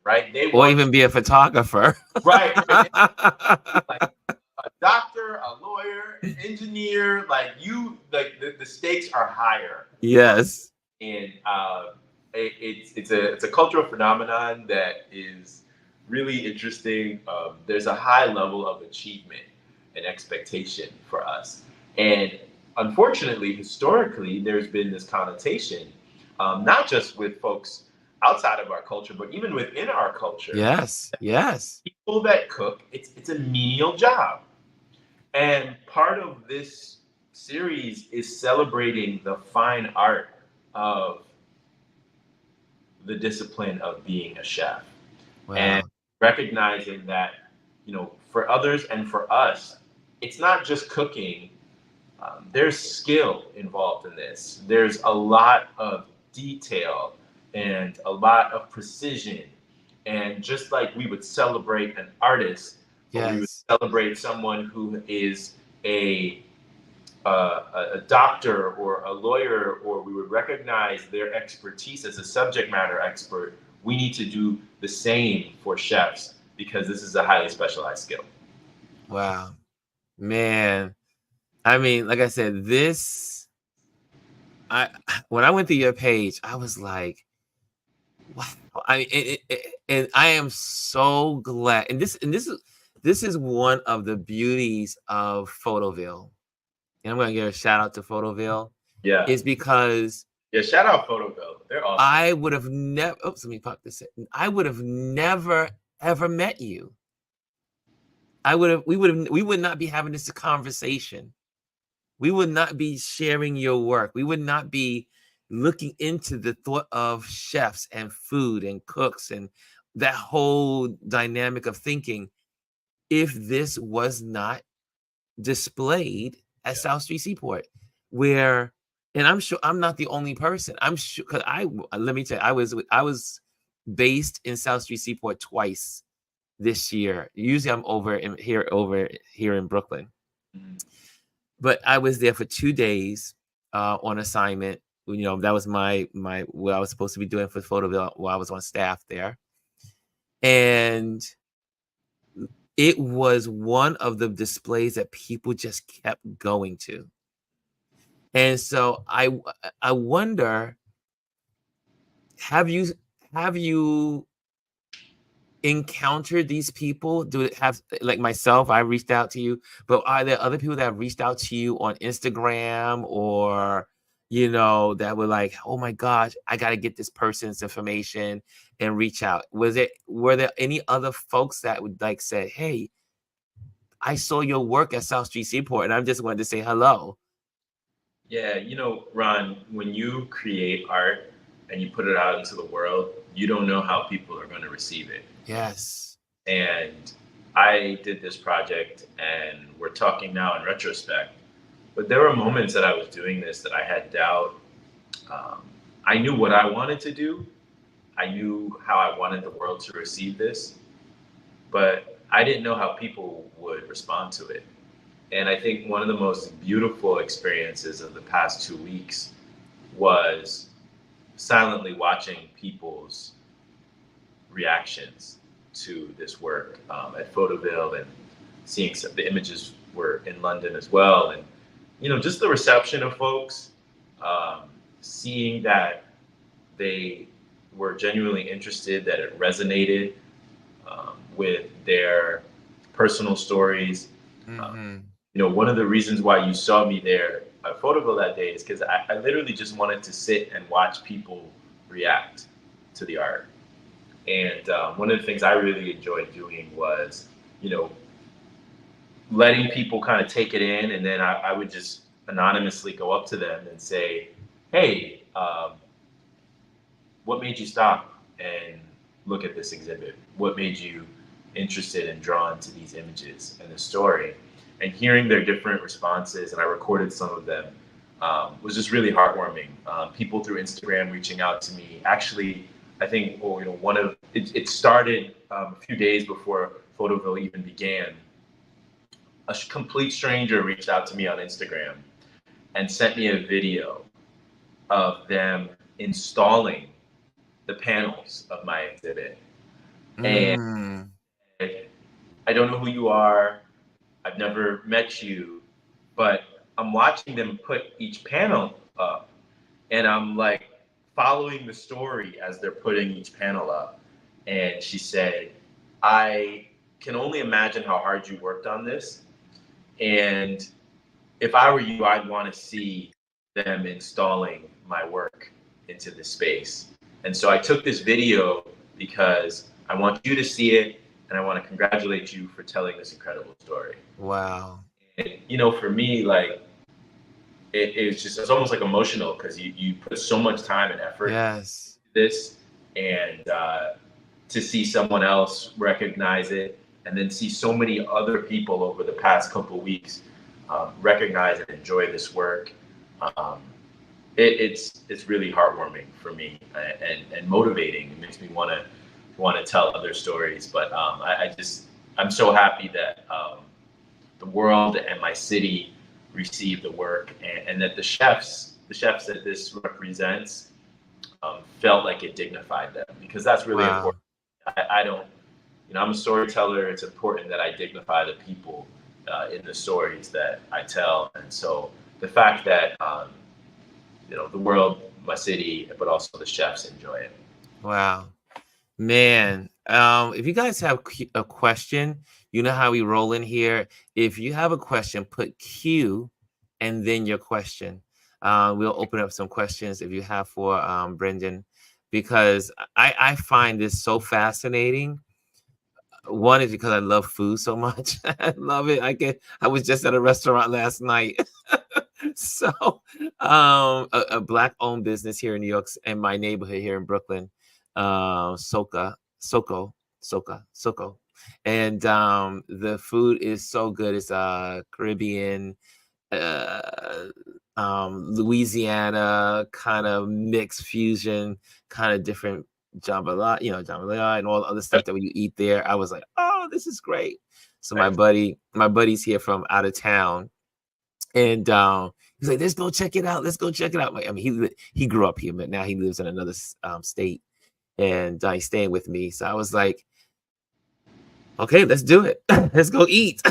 right? Or even be a photographer. Right. Like a doctor, a lawyer, an engineer, the stakes are higher. Yes. And it's a cultural phenomenon that is really interesting. There's a high level of achievement and expectation for us, and unfortunately, historically, there's been this connotation, not just with folks outside of our culture, but even within our culture. Yes, yes. People that cook, it's a menial job, and part of this series is celebrating the fine art of the discipline of being a chef and Wow. recognizing that, for others and for us, it's not just cooking. There's skill involved in this. There's a lot of detail and a lot of precision. And just like we would celebrate an artist, or we would Yes. celebrate someone who is a a doctor or a lawyer, or we would recognize their expertise as a subject matter expert, we need to do the same for chefs because this is a highly specialized skill. Wow. Man. I mean, like I said, I when I went to your page, I was like, wow. And I am so glad. And this is one of the beauties of Photoville. And I'm gonna give a shout out to Photoville, Yeah. is because Yeah. Shout out Photoville. They're awesome. I would have never, oops, let me pop this in. I would have never ever met you. We would not be having this conversation. We would not be sharing your work. We would not be looking into the thought of chefs and food and cooks and that whole dynamic of thinking if this was not displayed at Yeah. South Street Seaport, where, and I'm sure I'm not the only person. I'm sure, because let me tell you, I was based in South Street Seaport twice this year. Usually I'm over here in Brooklyn, Mhm. but I was there for 2 days on assignment. That was my what I was supposed to be doing for Photoville while I was on staff there, and it was one of the displays that people just kept going to. And so I wonder, have you encountered these people? Do it have, like myself, I reached out to you, but are there other people that have reached out to you on Instagram, or that were like, oh my gosh, I got to get this person's information and reach out? Were there any other folks that would like say, hey, I saw your work at South Street Seaport and I just wanted to say hello? Yeah, Ron, when you create art and you put it out into the world, you don't know how people are going to receive it. Yes. And I did this project, and we're talking now in retrospect, but there were moments that I was doing this that I had doubt. Um, I knew what I wanted to do, I knew how I wanted the world to receive this, but I didn't know how people would respond to it. And I think one of the most beautiful experiences of the past 2 weeks was silently watching people's reactions to this work at Photoville, and seeing the images were in London as well. And, just the reception of folks, seeing that they were genuinely interested, that it resonated with their personal stories. Mm-hmm. One of the reasons why you saw me there at Photoville that day is because I literally just wanted to sit and watch people react to the art. And one of the things I really enjoyed doing was, letting people kind of take it in, and then I would just anonymously go up to them and say, "Hey, what made you stop and look at this exhibit? What made you interested and drawn to these images and the story?" And hearing their different responses, and I recorded some of them, was just really heartwarming. People through Instagram reaching out to me. Actually, I think one of it started a few days before Photoville even began. A complete stranger reached out to me on Instagram and sent me a video of them installing the panels of my exhibit. And Mm. I don't know who you are. I've never met you, but I'm watching them put each panel up, and I'm like following the story as they're putting each panel up. And she said, I can only imagine how hard you worked on this. And if I were you, I'd want to see them installing my work into the space. And so I took this video because I want you to see it, and I want to congratulate you for telling this incredible story. Wow. And, you know, for me, like, it's almost like emotional because you put so much time and effort Yes. into this, and to see someone else recognize it, and then see so many other people over the past couple of weeks recognize and enjoy this work. It's really heartwarming for me, and motivating. It makes me want to tell other stories. But I'm so happy that the world and my city received the work, and that the chefs that this represents felt like it dignified them, because that's really important. I don't, you know, I'm a storyteller. It's important that I dignify the people in the stories that I tell. And so the fact that, you know, the world, my city, but also the chefs enjoy it. Wow. Man, if you guys have a question, you know how we roll in here. If you have a question, put Q and then your question. We'll open up some questions if you have for Brendan, because I find this so fascinating. One is because I love food so much. I love it. I was just at a restaurant last night. So a Black-owned business here in New York, in my neighborhood here in Brooklyn, Soko. And the food is so good. It's Caribbean, Louisiana kind of mixed fusion, kind of different jambalaya, and all the other stuff that we eat there. I was like, oh, this is great. So my buddy's here from out of town, and he's like, let's go check it out. Let's go check it out. I mean, he grew up here, but now he lives in another state, and he's staying with me. So I was like, okay, let's do it. Let's go eat.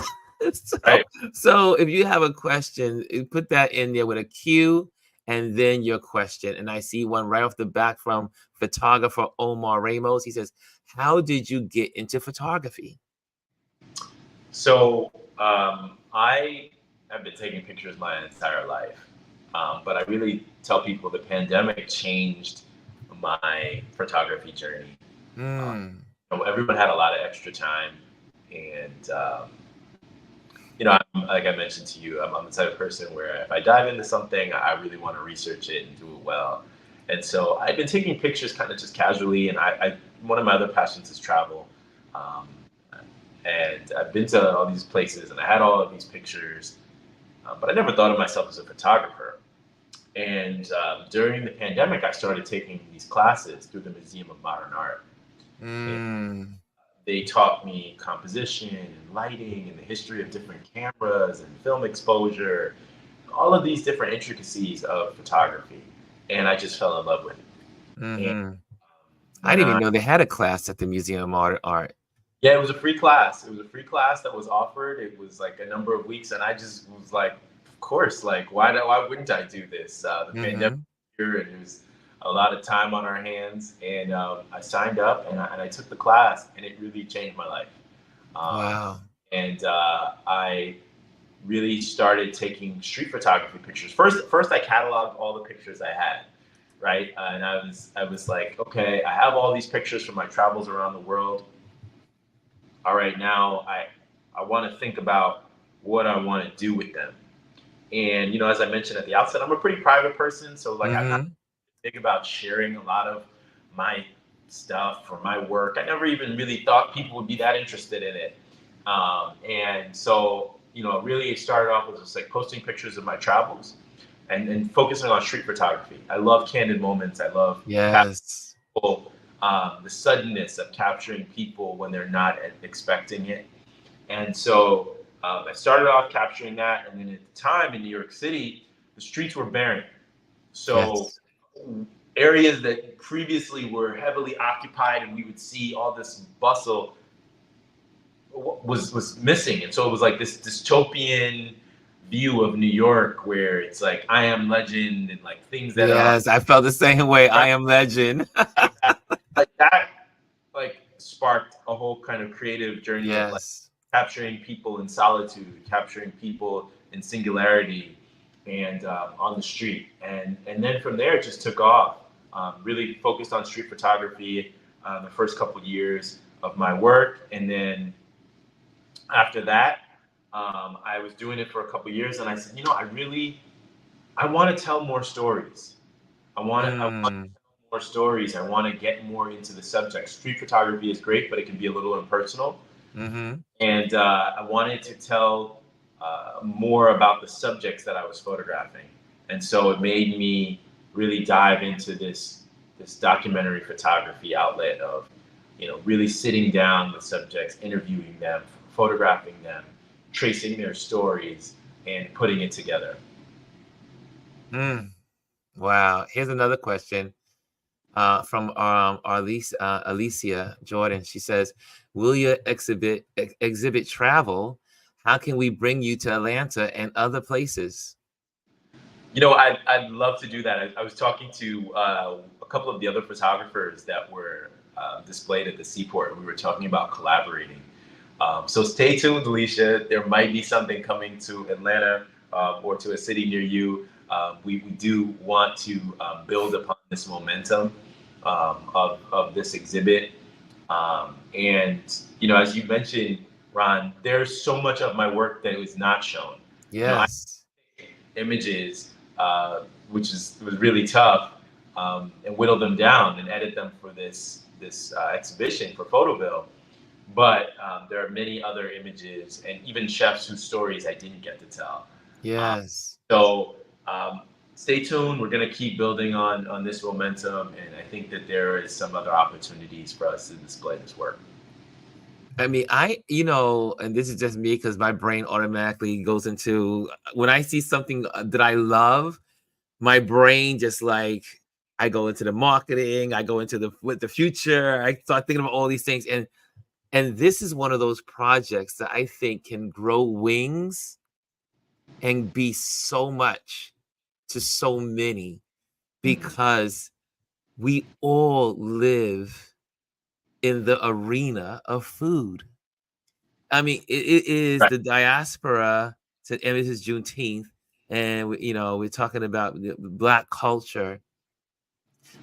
So if you have a question, put that in there with a Q and then your question. And I see one right off the back from photographer Omar Ramos. He says, how did you get into photography? So I have been taking pictures my entire life. But I really tell people the pandemic changed my photography journey. Everyone had a lot of extra time, and you know, like I mentioned to you, I'm the type of person where if I dive into something, I really want to research it and do it well. And so I've been taking pictures kind of just casually, and one of my other passions is travel. And I've been to all these places, and I had all of these pictures, but I never thought of myself as a photographer. And during the pandemic, I started taking these classes through the Museum of Modern Art. And they taught me composition and lighting and the history of different cameras and film exposure, all of these different intricacies of photography. And I just fell in love with it. And, I didn't even know they had a class at the Museum of Modern Art. Yeah, it was a free class. It was a free class that was offered. It was like a number of weeks, and I just was like, of course, like why wouldn't I do this? The pandemic here, and it was a lot of time on our hands, and I signed up and I took the class, and it really changed my life. Wow. And I really started taking street photography pictures. First I cataloged all the pictures I had, right? And I was like, okay, I have all these pictures from my travels around the world. All right, now I want to think about what I want to do with them. And, you know, as I mentioned at the outset, I'm a pretty private person. So like I'm not big about sharing a lot of my stuff or my work. I never even really thought people would be that interested in it. And so, you know, really it started off with just like posting pictures of my travels and focusing on street photography. I love candid moments. I love people, the suddenness of capturing people when they're not expecting it. And so I started off capturing that. And then at the time in New York City, the streets were barren. So areas that previously were heavily occupied and we would see all this bustle was missing. And so it was like this dystopian view of New York where it's like I am legend and like things that are Yes, I felt the same way. I am legend. exactly like that, like sparked a whole kind of creative journey of like Yes. capturing people in solitude, capturing people in singularity, and on the street, and then from there it just took off. Really focused on street photography the first couple years of my work, and then after that, I was doing it for a couple years, and I said, I want to tell more stories. I want Mm, more stories. I want to get more into the subject. Street photography is great, but it can be a little impersonal. mm-hmm. And I wanted to tell more about the subjects that I was photographing. And so it made me really dive into this documentary photography outlet of, really sitting down with subjects, interviewing them, photographing them, tracing their stories, and putting it together. Mm. Wow. Here's another question from Alicia Jordan. She says, "Will your exhibit travel? How can we bring you to Atlanta and other places?" I'd love to do that. I was talking to a couple of the other photographers that were displayed at the Seaport, and we were talking about collaborating. So stay tuned, Alicia. There might be something coming to Atlanta or to a city near you. We do want to build upon this momentum of this exhibit. And, as you mentioned, Ron, there's so much of my work that was not shown. I Yes. images, which was really tough, and whittle them down and edit them for this exhibition for Photoville. But there are many other images and even chefs whose stories I didn't get to tell. Um, Yes. so stay tuned. We're going to keep building on this momentum, and I think that there is some other opportunities for us to display this work. I mean, and this is just me because my brain automatically goes into when I see something that I love, my brain just like I go into the marketing, I go into the future, I start thinking about all these things, and this is one of those projects that I think can grow wings and be so much to so many Mhm. because we all live in the arena of food. I mean, it is Right. the diaspora, and this is Juneteenth, and we're talking about the Black culture,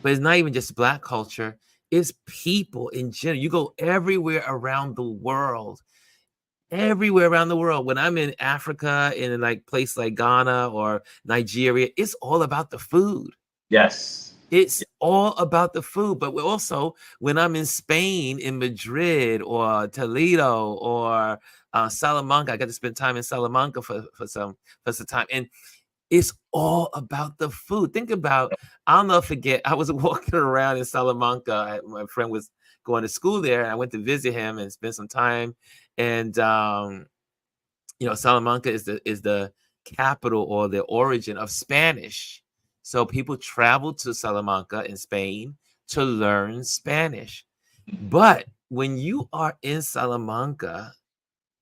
but it's not even just Black culture. It's people in general. You go everywhere around the world, everywhere around the world. When I'm in Africa, in like place like Ghana or Nigeria, it's all about the food. Yes. It's all about the food, but we're also when I'm in Spain, in Madrid or Toledo or Salamanca, I got to spend time in Salamanca for some time, and it's all about the food. Think about, I'll never forget. I was walking around in Salamanca. My friend was going to school there, and I went to visit him and spend some time. And Salamanca is the capital or the origin of Spanish. So people travel to Salamanca in Spain to learn Spanish. But when you are in Salamanca,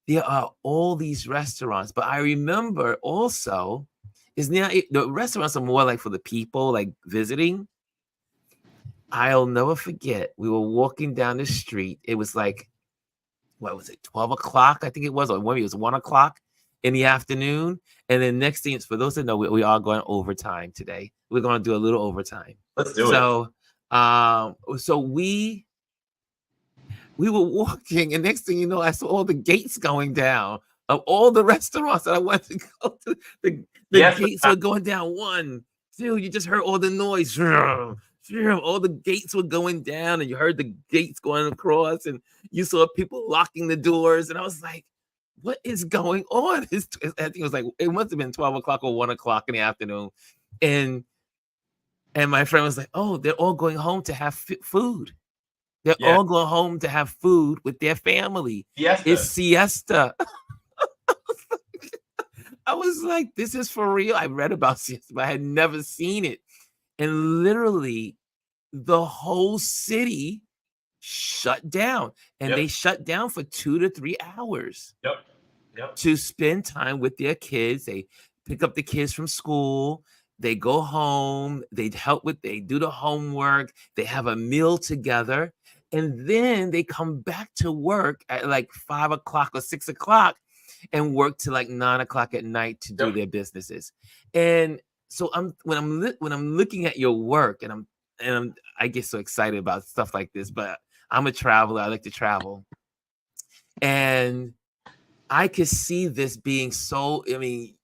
there are all these restaurants. But I remember also, is now the restaurants are more like for the people like visiting. I'll never forget. We were walking down the street. It was like, what was it, 12 o'clock? I think it was, or maybe it was 1 o'clock in the afternoon. And then next thing, for those that know, we are going overtime today. We're going to do a little overtime. Let's do it. So we were walking, and next thing you know, I saw all the gates going down of all the restaurants that I wanted to go to. The Yes. gates were going down. One, two, you just heard all the noise. Vroom, vroom. All the gates were going down, and you heard the gates going across, and you saw people locking the doors. And I was like, what is going on? I think it was like, it must have been 12 o'clock or 1 o'clock in the afternoon. And my friend was like, oh, they're all going home to have food. They're Yeah. all going home to have food with their family. It's Fiesta. siesta. I was like, this is for real. I read about siesta, but I had never seen it. And literally, the whole city shut down. And they Yep. shut down for 2 to 3 hours. Yep. Yep. to spend time with their kids. They pick up the kids from school. They go home. They do the homework. They have a meal together. And then they come back to work at like 5 o'clock or 6 o'clock and work till like 9 o'clock at night to do Yep. their businesses. And so when I'm looking at your work I get so excited about stuff like this, but I'm a traveler. I like to travel. And I could see this being so, I mean,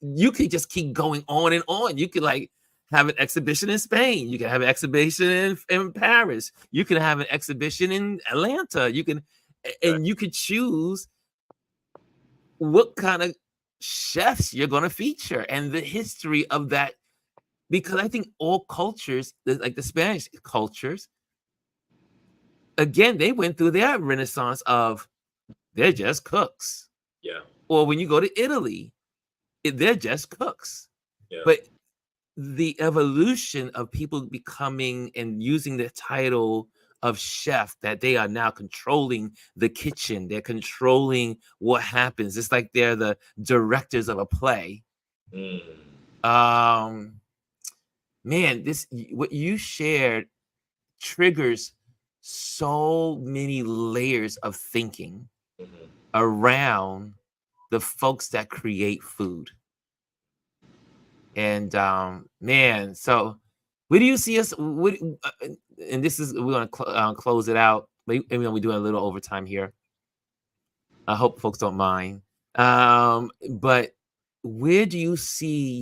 you could just keep going on and on. You could like have an exhibition in Spain. You can have an exhibition in Paris. You can have an exhibition in Atlanta. And you could choose what kind of chefs you're going to feature and the history of that. Because I think all cultures, like the Spanish cultures, again, they went through their renaissance of they're just cooks. Yeah. Or when you go to Italy, they're just cooks. Yeah. But the evolution of people becoming and using the title of chef, that they are now controlling the kitchen, they're controlling what happens. It's like they're the directors of a play. Man, what you shared triggers so many layers of thinking around the folks that create food. And man, so where do you see us? And this is, we're gonna close it out. We're doing a little overtime here. I hope folks don't mind. But where do you see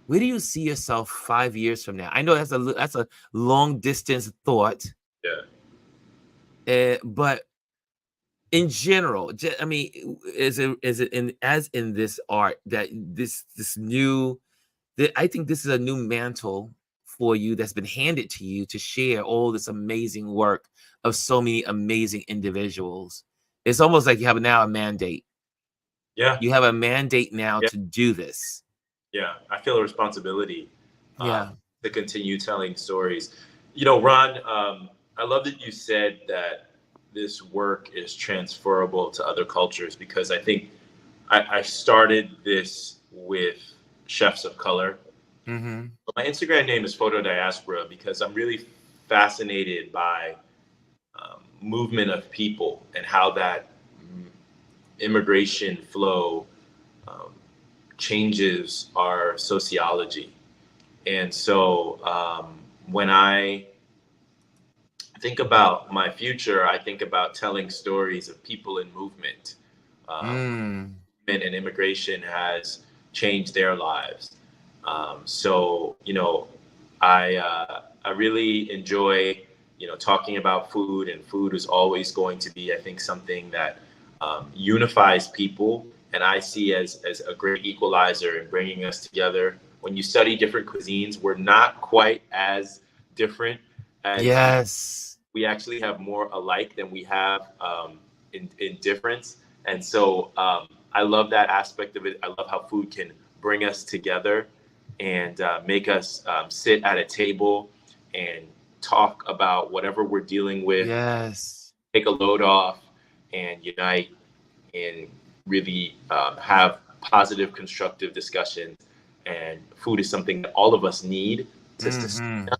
yourself 5 years from now? I know that's a long distance thought. Yeah. But in general, I mean, is it in this art that this new, I think this is a new mantle for you that's been handed to you to share all this amazing work of so many amazing individuals. It's almost like you have now a mandate. Yeah. You have a mandate now to do this. Yeah. I feel a responsibility to continue telling stories. You know, Ron, I love that you said that this work is transferable to other cultures, because I think I started this with chefs of color. But my Instagram name is Photo Diaspora because I'm really fascinated by movement of people and how that immigration flow changes our sociology. And so when I think about my future, I think about telling stories of people in movement. And immigration has changed their lives. So, you know, I really enjoy, you know, talking about food, and food is always going to be, I think, something that unifies people, and I see as a great equalizer in bringing us together. When you study different cuisines, we're not quite as different as we actually have more alike than we have in difference. And so I love that aspect of it. I love how food can bring us together and make us sit at a table and talk about whatever we're dealing with. Take a load off and unite and really have positive, constructive discussions. And food is something that all of us need to sustain us,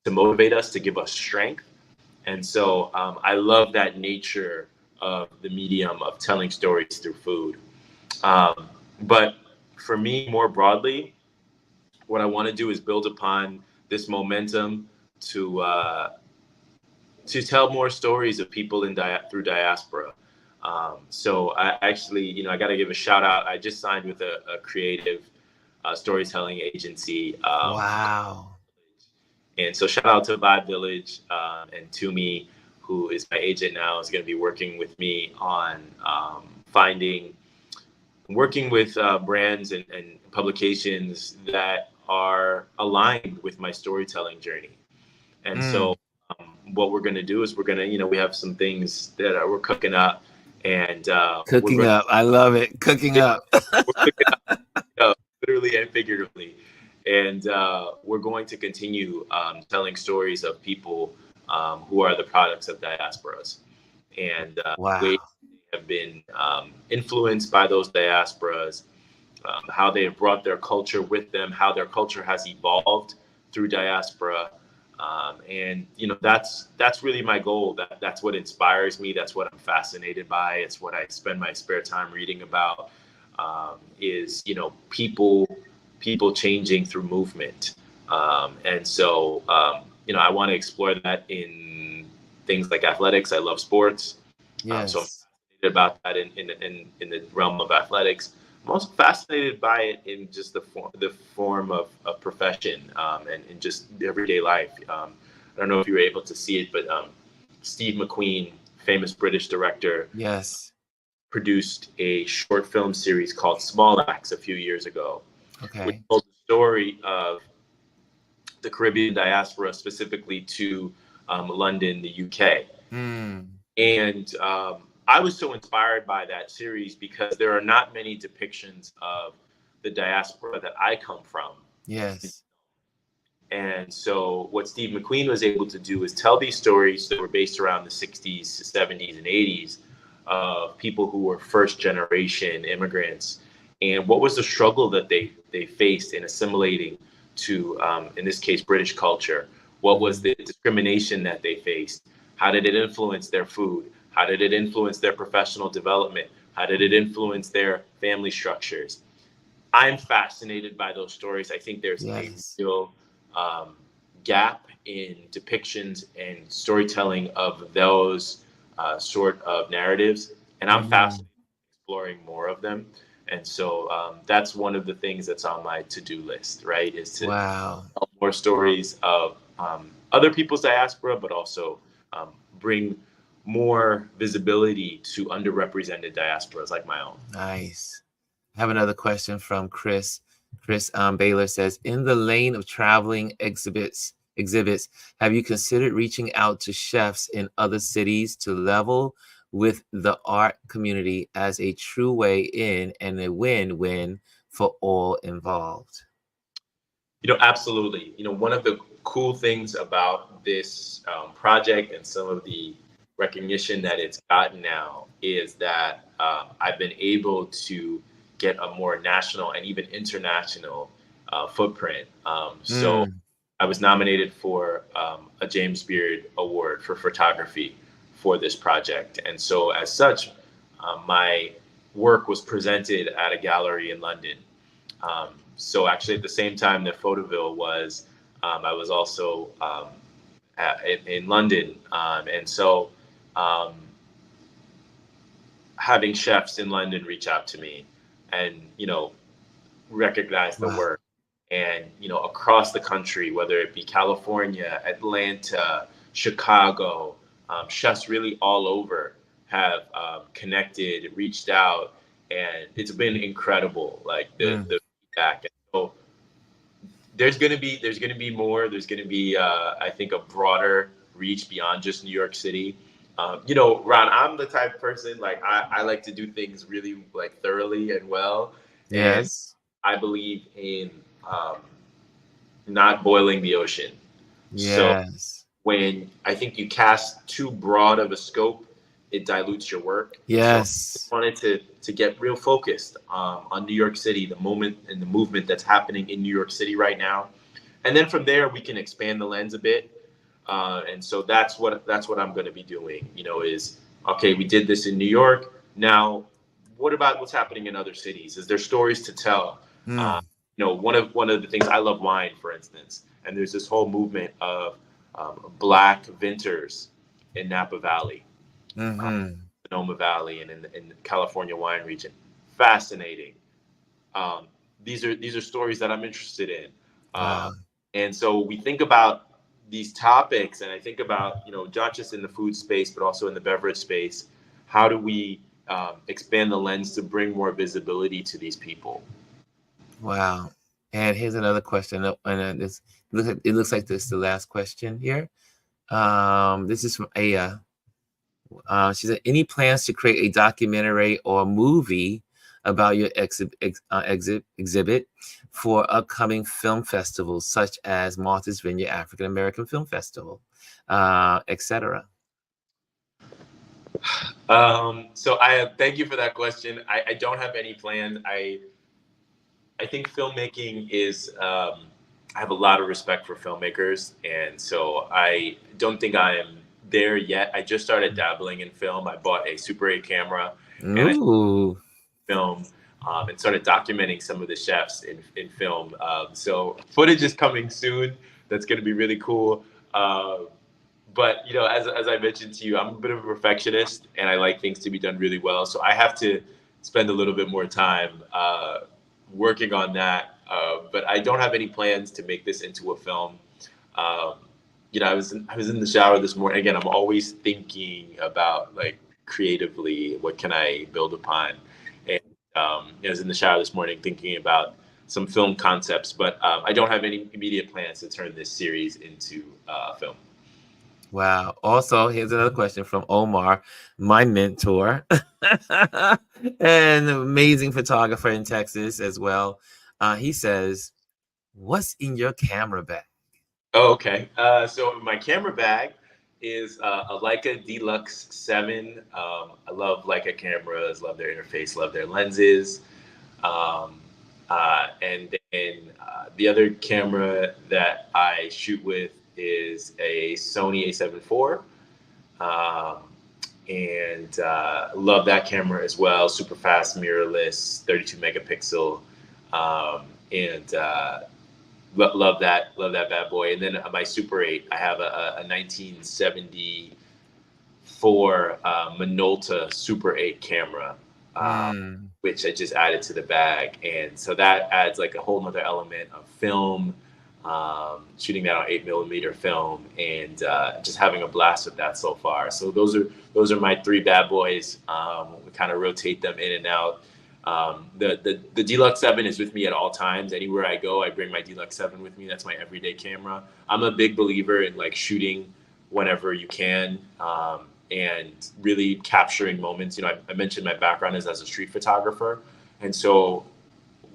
to motivate us, to give us strength. And so I love that nature of the medium of telling stories through food. But for me, more broadly, what I want to do is build upon this momentum to tell more stories of people through diaspora. So I actually, you know, I got to give a shout out. I just signed with a creative storytelling agency. Wow. And so shout out to Vibe Village and Toomey, who is my agent now, is going to be working with me on working with brands and publications that are aligned with my storytelling journey. And so what we're going to do is we're going to, you know, we have some things that we're cooking up. And cooking up. I love it. Cooking up. We're cooking up, literally and figuratively. And we're going to continue telling stories of people who are the products of diasporas, and wow. have been influenced by those diasporas, how they have brought their culture with them, how their culture has evolved through diaspora. And that's really my goal. That's what inspires me. That's what I'm fascinated by. It's what I spend my spare time reading about. Is people changing through movement. And so I want to explore that in things like athletics. I love sports. So I'm Yes. fascinated about that in the realm of athletics. I'm also fascinated by it in just the form of profession, and in just everyday life. I don't know if you were able to see it, but Steve McQueen, famous British director, Yes. produced a short film series called Small Axe a few years ago, which Okay. told the story of the Caribbean diaspora, specifically to London, the UK. Mm. And I was so inspired by that series because there are not many depictions of the diaspora that I come from. Yes. And so what Steve McQueen was able to do is tell these stories that were based around the 60s, 70s, and 80s of people who were first generation immigrants, and what was the struggle that they faced in assimilating to, in this case, British culture. What was the discrimination that they faced? How did it influence their food? How did it influence their professional development? How did it influence their family structures? I'm fascinated by those stories. I think there's a Yes. real gap in depictions and storytelling of those sort of narratives, and I'm fascinated exploring more of them. And so that's one of the things that's on my to-do list, right? Is to Wow. tell more stories of other people's diaspora, but also bring more visibility to underrepresented diasporas like my own. Nice. I have another question from Chris. Chris Baylor says, in the lane of traveling exhibits, have you considered reaching out to chefs in other cities to level with the art community as a true way in and a win-win for all involved? Absolutely. One of the cool things about this project and some of the recognition that it's gotten now is that I've been able to get a more national and even international footprint. So I was nominated for a James Beard Award for photography for this project. And so, as such, my work was presented at a gallery in London. So actually, at the same time that Photoville was, I was also in London, and so having chefs in London reach out to me, and recognize the Wow. work, and across the country, whether it be California, Atlanta, Chicago, chefs really all over have connected, reached out, and it's been incredible. Like the feedback. And so there's gonna be more. There's gonna be I think a broader reach beyond just New York City. Ron, I'm the type of person, like I like to do things really like thoroughly and well, and Yes. I believe in not boiling the ocean. So Yes. when I think you cast too broad of a scope, it dilutes your work. So I Yes. wanted to get real focused on New York City, the moment and the movement that's happening in New York City right now, and then from there we can expand the lens a bit. And so that's what I'm going to be doing. Is okay. We did this in New York. Now, what about what's happening in other cities? Is there stories to tell? Uh, one of the things, I love wine, for instance, and there's this whole movement of Black vintners in Napa Valley, Sonoma Valley, and in the California wine region. Fascinating. These are stories that I'm interested in. Wow. And so we think about these topics, and I think about, not just in the food space, but also in the beverage space. How do we expand the lens to bring more visibility to these people? Wow. And here's another question. And it looks like this is the last question here. This is from Aya. She said, any plans to create a documentary or a movie about your exhibit for upcoming film festivals, such as Martha's Vineyard African American Film Festival, etc.? So thank you for that question. I don't have any plans. I think filmmaking is, I have a lot of respect for filmmakers. And so I don't think I am there yet. I just started dabbling in film. I bought a Super 8 camera and I Ooh. film and started documenting some of the chefs in film. So footage is coming soon. That's going to be really cool. But you know, as I mentioned to you, I'm a bit of a perfectionist, and I like things to be done really well. So I have to spend a little bit more time working on that. But I don't have any plans to make this into a film. Um, you know, I was in the shower this morning. Again, I'm always thinking about like creatively, what can I build upon? And I was in the shower this morning thinking about some film concepts, but I don't have any immediate plans to turn this series into film. Wow. Also, here's another question from Omar, my mentor, and amazing photographer in Texas as well. He says, "What's in your camera bag?" Oh, okay. So my camera bag is a Leica Deluxe 7. I love Leica cameras, love their interface, love their lenses. Um, and then the other camera that I shoot with is a Sony A7 IV. Um, and love that camera as well. Super fast, mirrorless, 32 megapixel. And love that bad boy. And then my Super 8, I have a 1974 Minolta Super 8 camera, Mm, which I just added to the bag. And so that adds like a whole nother element of film, shooting that on 8 millimeter film, and just having a blast with that so far. So those are my three bad boys. We kind of rotate them in and out. The Deluxe 7 is with me at all times. Anywhere I go, I bring my Deluxe 7 with me. That's my everyday camera. I'm a big believer in like shooting whenever you can, and really capturing moments. You know, I mentioned my background is as a street photographer. And so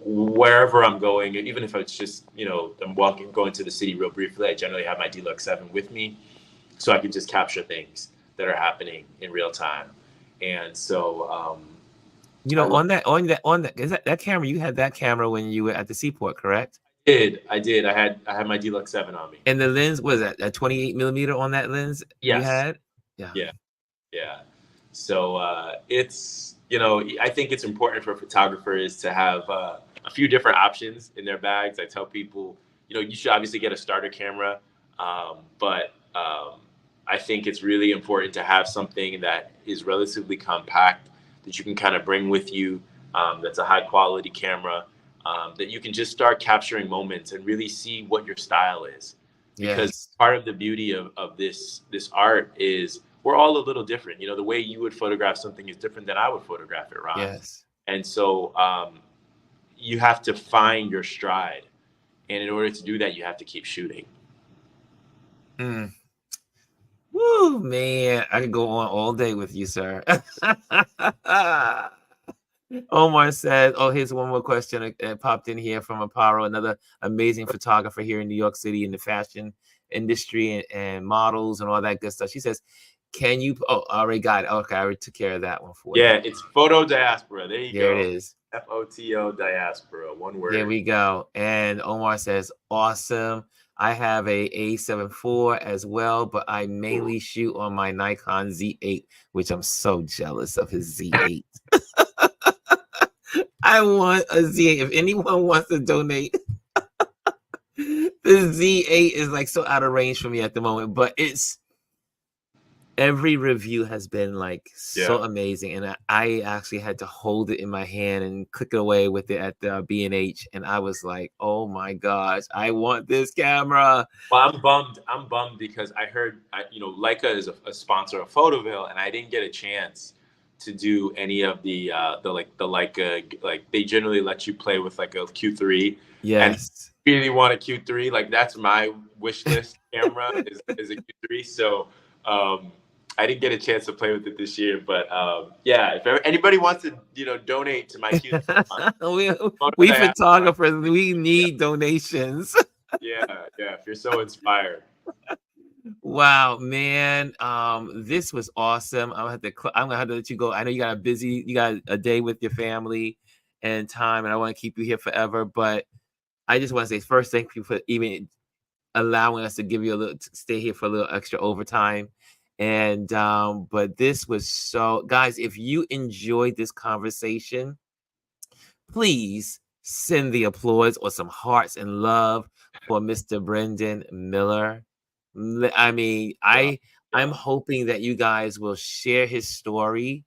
wherever I'm going, even if it's just, you know, going to the city real briefly, I generally have my Deluxe 7 with me so I can just capture things that are happening in real time. And so, you I know, love on that, is that camera? You had that camera when you were at the seaport, correct? I did. I had my Deluxe 7 on me. And the lens was that a 28 millimeter on that lens you Yes. had? Yeah. Yeah. Yeah. So it's, you know, I think it's important for photographers to have a few different options in their bags. I tell people, you know, you should obviously get a starter camera, but I think it's really important to have something that is relatively compact that you can kind of bring with you. That's a high quality camera, that you can just start capturing moments and really see what your style is. Because Yes. part of the beauty of this art is we're all a little different. You know, the way you would photograph something is different than I would photograph it, Ron. Yes. And so you have to find your stride. And in order to do that, you have to keep shooting. Mm. Woo, man. I could go on all day with you, sir. Omar said, oh, here's one more question that popped in here from Aparo, another amazing photographer here in New York City in the fashion industry and models and all that good stuff. She says, can you, oh, I already got it. Okay, I already took care of that one for you. Yeah, it's Photo Diaspora. There you There go. it is. FOTO Diaspora, one word. There we go. And Omar says, awesome. I have a A7 IV as well, but I mainly shoot on my Nikon Z8, which I'm so jealous of his Z8. I want a Z8. If anyone wants to donate, the Z8 is like so out of range for me at the moment, but it's every review has been like so amazing, and I actually had to hold it in my hand and click away with it at the B&H, and I was like, oh my gosh, I want this camera. Well, I'm bummed because I heard, you know, Leica is a sponsor of Photoville, and I didn't get a chance to do any of the Leica. Like they generally let you play with like a Q3. And Yes. really want a Q3. Like that's my wish list camera is a Q3. So I didn't get a chance to play with it this year, but yeah, if anybody wants to, you know, donate to my Q3, we photographers, we need donations. Yeah, if you're so inspired. Wow, man. This was awesome. I'm gonna have to let you go. I know you got a day with your family and time, and I want to keep you here forever. But I just want to say first, thank you for even allowing us to give you a little stay here for a little extra overtime. And but this was so guys, if you enjoyed this conversation, please send the applause or some hearts and love for Mr. Brendan Miller. I mean, Yeah, I'm yeah. hoping that you guys will share his story,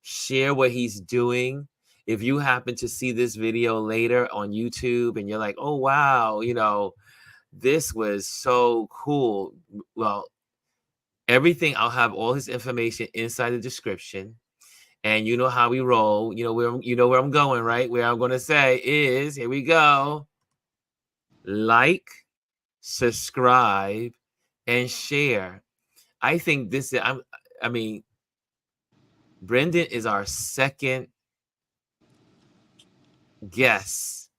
share what he's doing. If you happen to see this video later on YouTube and you're like, "Oh wow, this was so cool." Well, everything I'll have all his information inside the description. And you know how we roll. Where I'm going, right? Where I'm going to say is, here we go. Like, subscribe, and share. I think I mean, Brendan is our second guest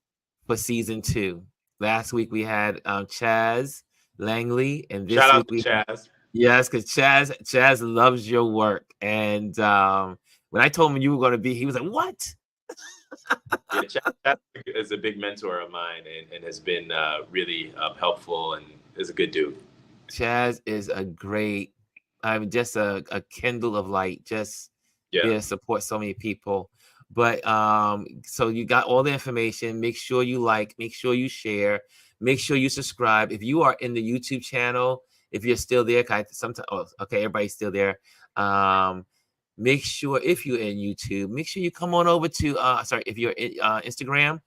for season 2. Last week we had Chaz Langley, and Shout this out week to we Chaz. yes, because Chaz loves your work. And when I told him you were going to be, he was like, "What?" Yeah, Chaz is a big mentor of mine and has been really helpful and is a good dude. Chaz is a great, I'm just a kindle of light, just Yeah. there to support so many people. But so you got all the information. Make sure you like, make sure you share, make sure you subscribe. If you are in the YouTube channel, if you're still there, sometimes, oh, okay, everybody's still there. Make sure if you're in YouTube, make sure you come on over to sorry, if you're in Instagram,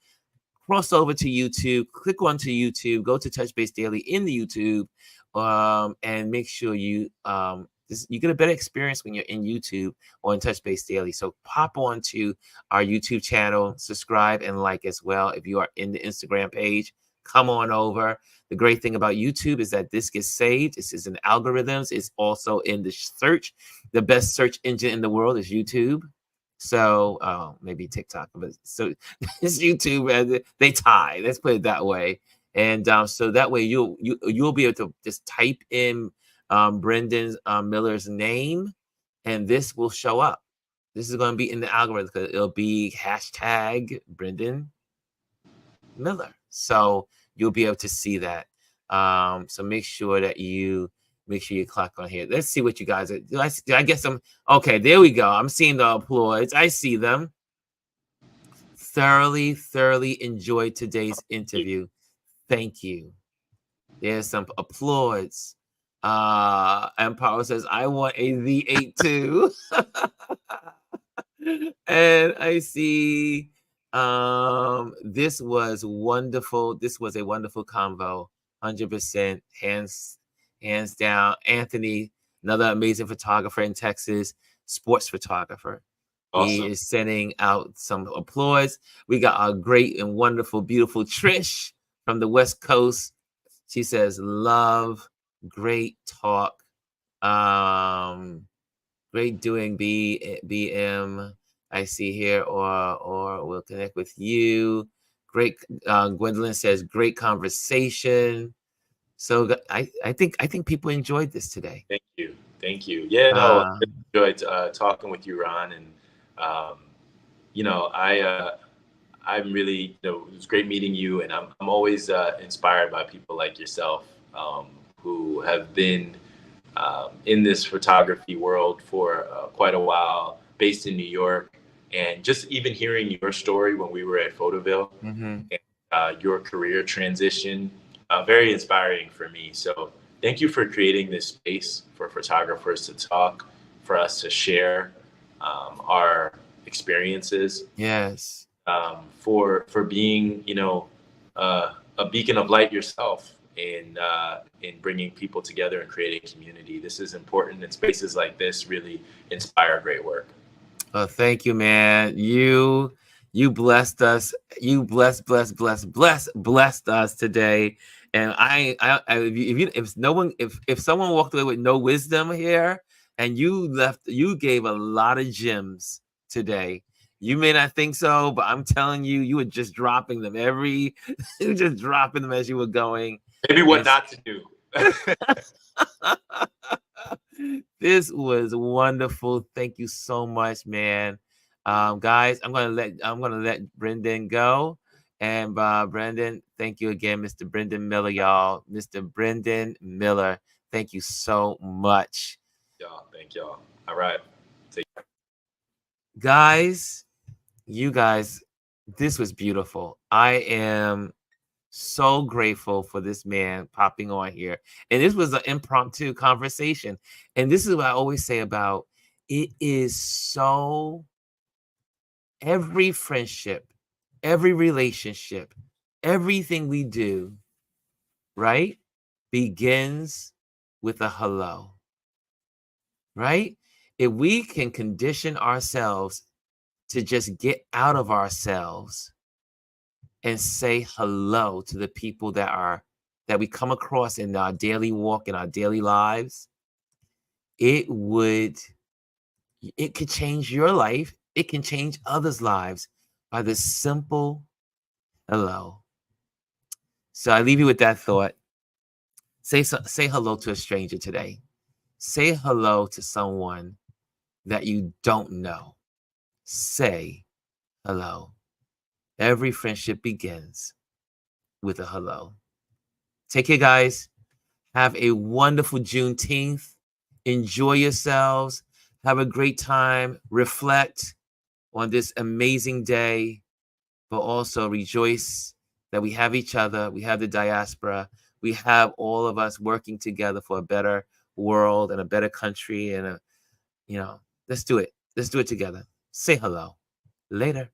cross over to YouTube, click onto YouTube, go to Touch Base Daily in the YouTube, and make sure you get a better experience when you're in YouTube or in Touch Base Daily. So pop on to our YouTube channel, subscribe and like as well. If you are in the Instagram page, come on over. The great thing about YouTube is that this gets saved. This is in algorithms. It's also in the search. The best search engine in the world is YouTube. So maybe TikTok, but so it's YouTube, and they tie. Let's put it that way. And so that way you'll be able to just type in Brendan Miller's name, and this will show up. This is going to be in the algorithm because it'll be hashtag Brendan Miller. So you'll be able to see that. So make sure you clock on here. Let's see what you guys are. Did I get some? Okay, there we go. I'm seeing the applause. I see them. Thoroughly enjoyed today's interview. Thank you. There's some applause. Empower says, I want a V8 too. And I see this was wonderful. This was a wonderful convo. 100% hands down. Anthony, another amazing photographer in Texas, sports photographer. He Awesome. is sending out some applause. We got our great and wonderful, beautiful Trish from the West Coast. She says, love, great talk. Great doing BM. I see here, or we'll connect with you. Great. Gwendolyn says, great conversation. So I think people enjoyed this today. Thank you. Thank you. Yeah, no, I enjoyed talking with you, Ron. And, I'm really, it was great meeting you. And I'm always inspired by people like yourself who have been in this photography world for quite a while, based in New York. And just even hearing your story when we were at Photoville and your career transition, very inspiring for me. So thank you for creating this space for photographers to talk, for us to share our experiences. Yes. For being, a beacon of light yourself in bringing people together and creating community. This is important, and spaces like this really inspire great work. Thank you, man. You blessed us. You blessed us today. And if someone walked away with no wisdom here, and you gave a lot of gems today. You may not think so, but I'm telling you, you were just dropping them you were just dropping them as you were going. Maybe what not to do. This was wonderful. Thank you so much, man. Guys, I'm gonna let Brendan go. And Brendan, thank you again, Mr. Brendan Miller, y'all. Mr. Brendan Miller, thank you so much. Y'all, thank y'all. All right. Guys, you guys, this was beautiful. I am so grateful for this man popping on here. And this was an impromptu conversation. And this is what I always say about it is so every friendship, every relationship, everything we do, right, begins with a hello, right? If we can condition ourselves to just get out of ourselves and say hello to the people that we come across in our daily walk, in our daily lives, it could change your life. It can change others' lives by this simple hello. So I leave you with that thought. Say hello to a stranger today. Say hello to someone that you don't know. Say hello. Every friendship begins with a hello. Take care, guys. Have a wonderful Juneteenth. Enjoy yourselves. Have a great time. Reflect on this amazing day, but also rejoice that we have each other. We have the diaspora. We have all of us working together for a better world and a better country. And, let's do it. Let's do it together. Say hello. Later.